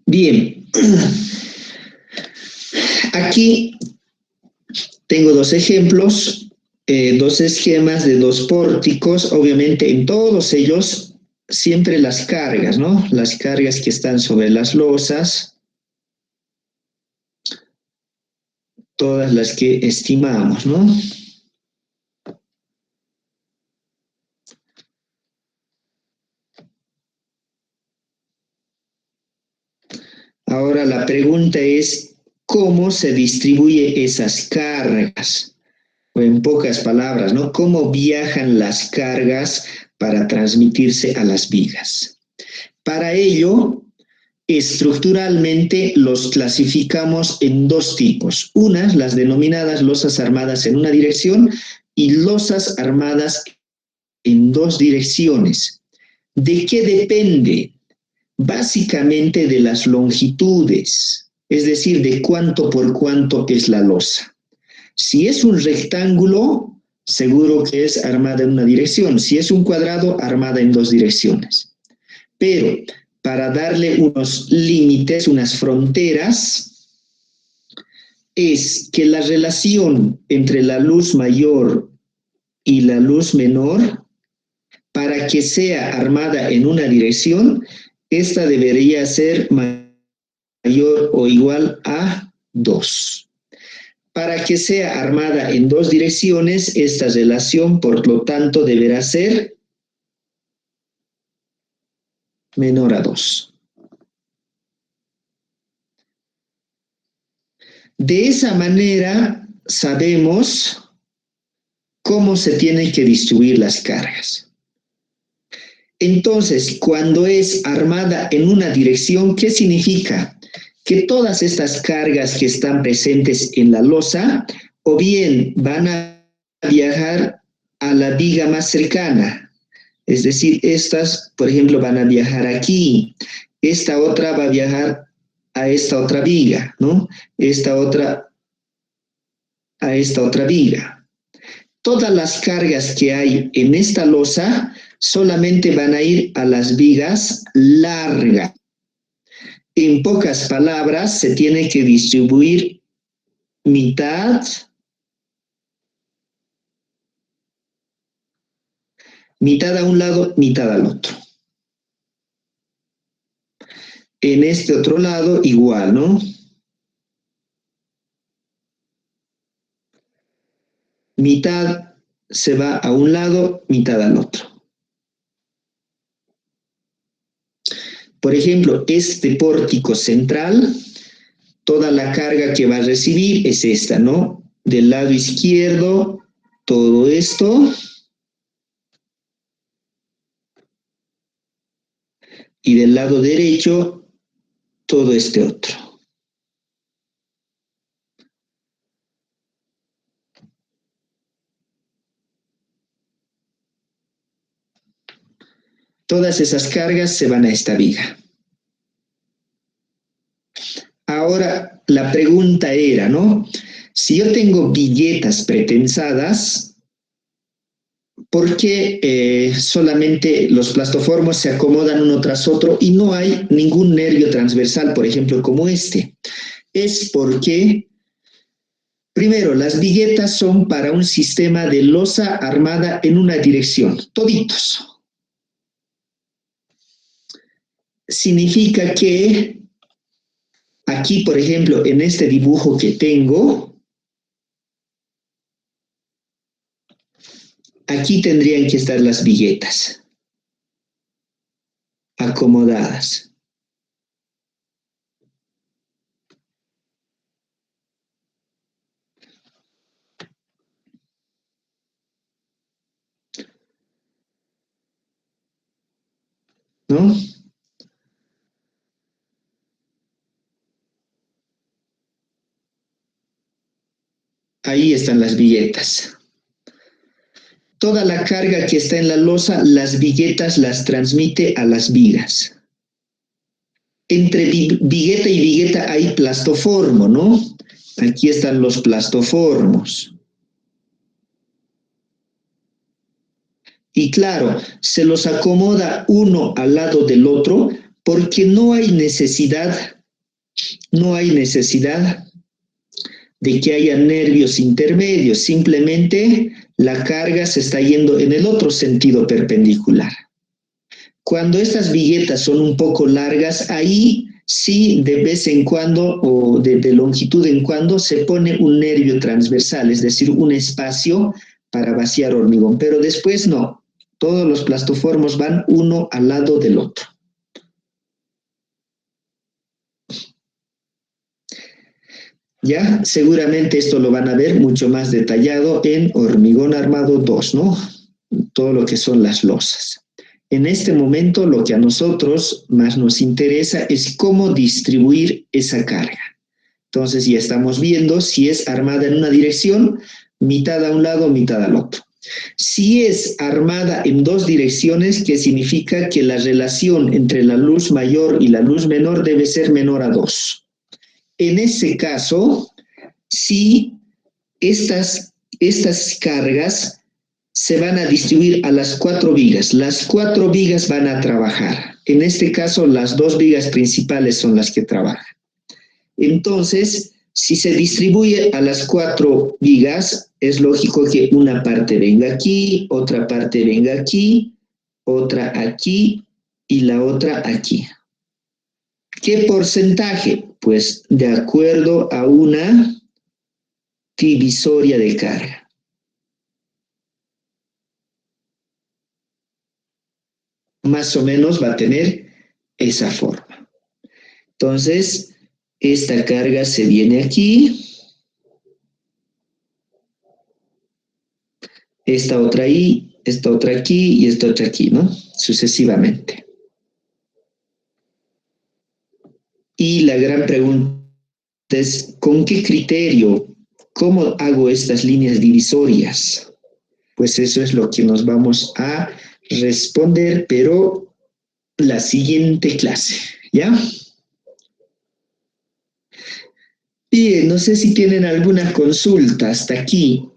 Speaker 2: Bien, aquí tengo dos ejemplos, dos esquemas de dos pórticos. Obviamente en todos ellos siempre las cargas, ¿no? Las cargas que están sobre las losas, todas las que estimamos, ¿no? Ahora la pregunta es, ¿cómo se distribuye esas cargas? O en pocas palabras, ¿no? ¿Cómo viajan las cargas para transmitirse a las vigas? Para ello, estructuralmente los clasificamos en dos tipos. Unas, las denominadas losas armadas en una dirección y losas armadas en dos direcciones. ¿De qué depende? Básicamente de las longitudes, es decir, de cuánto por cuánto es la losa. Si es un rectángulo, seguro que es armada en una dirección. Si es un cuadrado, armada en dos direcciones. Pero para darle unos límites, unas fronteras, es que la relación entre la luz mayor y la luz menor, para que sea armada en una dirección, esta debería ser mayor o igual a 2. Para que sea armada en dos direcciones, esta relación, por lo tanto, deberá ser menor a 2. De esa manera, sabemos cómo se tienen que distribuir las cargas. Entonces, cuando es armada en una dirección, ¿qué significa? Que todas estas cargas que están presentes en la losa, o bien van a viajar a la viga más cercana, es decir, estas, por ejemplo, van a viajar aquí, esta otra va a viajar a esta otra viga, ¿no? Esta otra a esta otra viga. Todas las cargas que hay en esta losa solamente van a ir a las vigas largas. En pocas palabras, se tiene que distribuir mitad a un lado, mitad al otro. En este otro lado, igual, ¿no? Mitad se va a un lado, mitad al otro. Por ejemplo, este pórtico central, toda la carga que va a recibir es esta, ¿no? Del lado izquierdo, todo esto. Y del lado derecho, todo este otro. Todas esas cargas se van a esta viga. Ahora, la pregunta era, ¿no? Si yo tengo viguetas pretensadas, ¿por qué solamente los plastoformos se acomodan uno tras otro y no hay ningún nervio transversal, por ejemplo, como este? Es porque, primero, las viguetas son para un sistema de losa armada en una dirección, toditos. Significa que aquí, por ejemplo, en este dibujo que tengo, aquí tendrían que estar las viguetas acomodadas. ¿No? Ahí están las viguetas. Toda la carga que está en la losa, las viguetas las transmite a las vigas. Entre vigueta y vigueta hay plastoformo, ¿no? Aquí están los plastoformos. Y claro, se los acomoda uno al lado del otro porque no hay necesidad No hay necesidad de que haya nervios intermedios, simplemente la carga se está yendo en el otro sentido perpendicular. Cuando estas viguetas son un poco largas, ahí sí de vez en cuando o de longitud en cuando se pone un nervio transversal, es decir, un espacio para vaciar hormigón, pero después no, todos los plastoformos van uno al lado del otro. Ya, seguramente esto lo van a ver mucho más detallado en hormigón armado 2, ¿no? Todo lo que son las losas. En este momento lo que a nosotros más nos interesa es cómo distribuir esa carga. Entonces ya estamos viendo si es armada en una dirección, mitad a un lado, mitad al otro. Si es armada en dos direcciones, que significa que la relación entre la luz mayor y la luz menor debe ser menor a 2. En ese caso, si estas cargas se van a distribuir a las 4 vigas. Las 4 vigas van a trabajar. En este caso, las 2 vigas principales son las que trabajan. Entonces, si se distribuye a las 4 vigas, es lógico que una parte venga aquí, otra parte venga aquí, otra aquí y la otra aquí. ¿Qué porcentaje? Pues de acuerdo a una divisoria de carga. Más o menos va a tener esa forma. Entonces, esta carga se viene aquí, esta otra ahí, esta otra aquí y esta otra aquí, ¿no? Sucesivamente. Y la gran pregunta es, ¿con qué criterio? ¿Cómo hago estas líneas divisorias? Pues eso es lo que nos vamos a responder, pero la siguiente clase, ¿ya? Bien, no sé si tienen alguna consulta hasta aquí.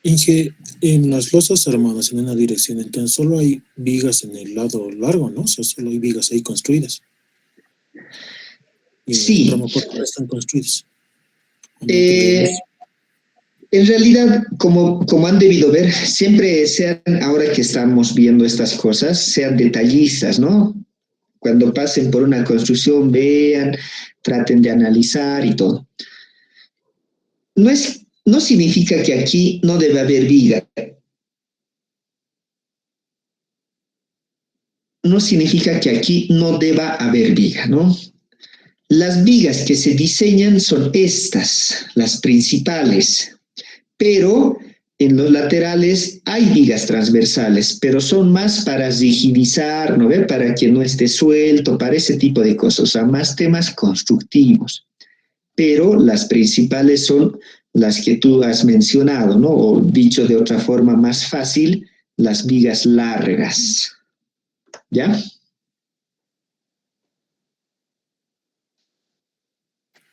Speaker 11: Inge, en las losas armadas en una dirección, entonces solo hay vigas en el lado largo, ¿no? O sea, solo hay vigas ahí construidas. Y en
Speaker 2: Sí.
Speaker 11: el tramo corto no están construidas.
Speaker 2: En realidad, como han debido ver, siempre sean, ahora que estamos viendo estas cosas, sean detallistas, ¿no? Cuando pasen por una construcción, vean, traten de analizar y todo. No significa que aquí no debe haber viga. No significa que aquí no deba haber viga, ¿no? Las vigas que se diseñan son estas, las principales, pero en los laterales hay vigas transversales, pero son más para rigidizar, ¿no ve? Para que no esté suelto, para ese tipo de cosas, o sea, más temas constructivos. Pero las principales son las que tú has mencionado, ¿no? O dicho de otra forma más fácil, las vigas largas. ¿Ya?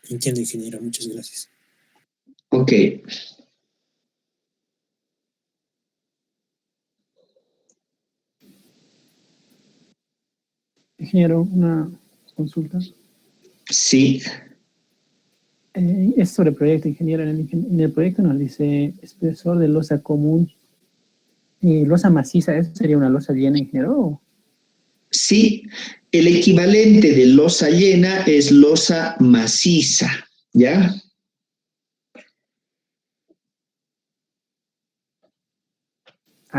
Speaker 11: Entiendo, ingeniero, muchas gracias.
Speaker 2: Ok.
Speaker 12: Ingeniero, una consulta.
Speaker 2: Sí.
Speaker 12: Es sobre el proyecto, ingeniero. En el proyecto nos dice espesor de losa común y losa maciza. ¿Eso sería una losa llena, ingeniero?
Speaker 2: Sí, el equivalente de losa llena es losa maciza, ¿ya?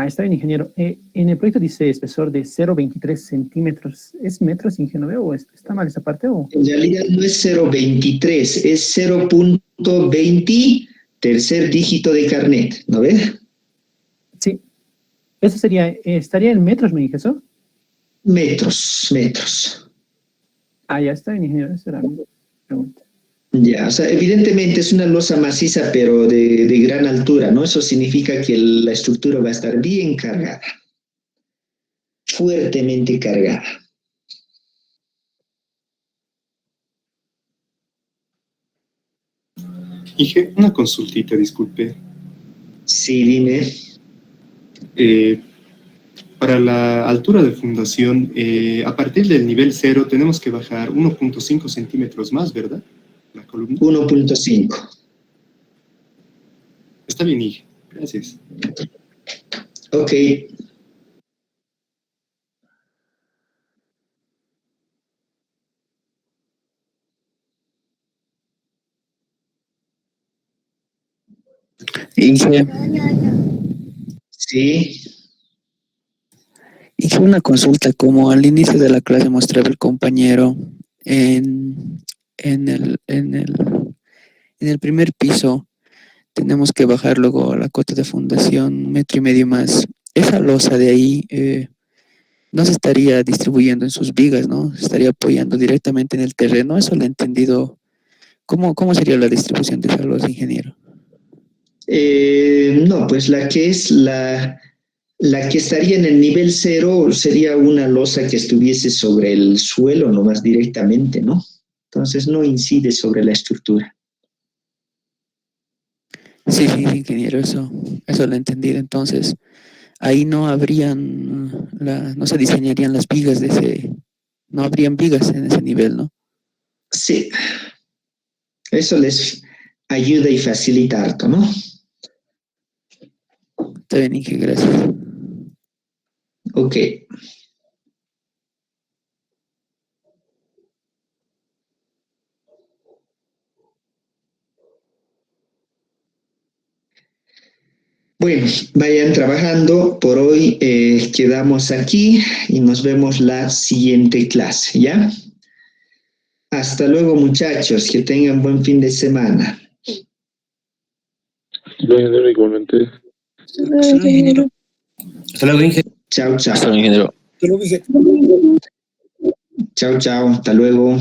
Speaker 12: Está bien, ingeniero. En el proyecto dice espesor de 0,23 centímetros. ¿Es metros, ingeniero, o está mal esa parte? ¿O?
Speaker 2: En realidad no es 0,23, es 0,20, tercer dígito de carnet, ¿no ves?
Speaker 12: Sí. Eso sería, ¿estaría en metros, me dije eso?
Speaker 2: Metros.
Speaker 12: Ya está bien, ingeniero. Esa era mi pregunta.
Speaker 2: Ya, o sea, evidentemente es una losa maciza, pero de gran altura, ¿no? Eso significa que la estructura va a estar bien cargada, fuertemente cargada.
Speaker 5: Inge, una consultita, disculpe.
Speaker 2: Sí, dime.
Speaker 5: Para la altura de fundación, a partir del nivel 0 tenemos que bajar 1.5 centímetros más, ¿verdad? La columna.
Speaker 2: 1.5.
Speaker 5: Está bien, Inge. Gracias.
Speaker 2: Ok.
Speaker 3: Inge,
Speaker 2: Sí.
Speaker 3: hice una consulta, como al inicio de la clase mostraba el compañero en, en el, en el, en el primer piso. Tenemos que bajar luego a la cota de fundación 1,5 metros más. Esa losa de ahí no se estaría distribuyendo en sus vigas, ¿no? Se estaría apoyando directamente en el terreno. Eso lo he entendido. ¿Cómo sería la distribución de esa losa, ingeniero?
Speaker 2: No, pues la que estaría en el nivel 0 sería una losa que estuviese sobre el suelo nomás directamente, ¿no? Entonces no incide sobre la estructura.
Speaker 3: Sí, ingeniero, eso lo he entendido. Entonces, ahí no habrían, no se diseñarían las vigas no habrían vigas en ese nivel, ¿no?
Speaker 2: Sí, eso les ayuda y facilita harto, ¿no?
Speaker 3: Está bien, Inge, gracias.
Speaker 2: Ok. Bueno, vayan trabajando. Por hoy quedamos aquí y nos vemos la siguiente clase, ¿ya? Hasta luego, muchachos. Que tengan buen fin de semana.
Speaker 5: Igualmente.
Speaker 3: Hasta luego, ingeniero.
Speaker 4: Hasta luego, Inge.
Speaker 2: Chao, chao.
Speaker 1: Hasta luego, ingeniero.
Speaker 2: Chao, chao. Hasta luego.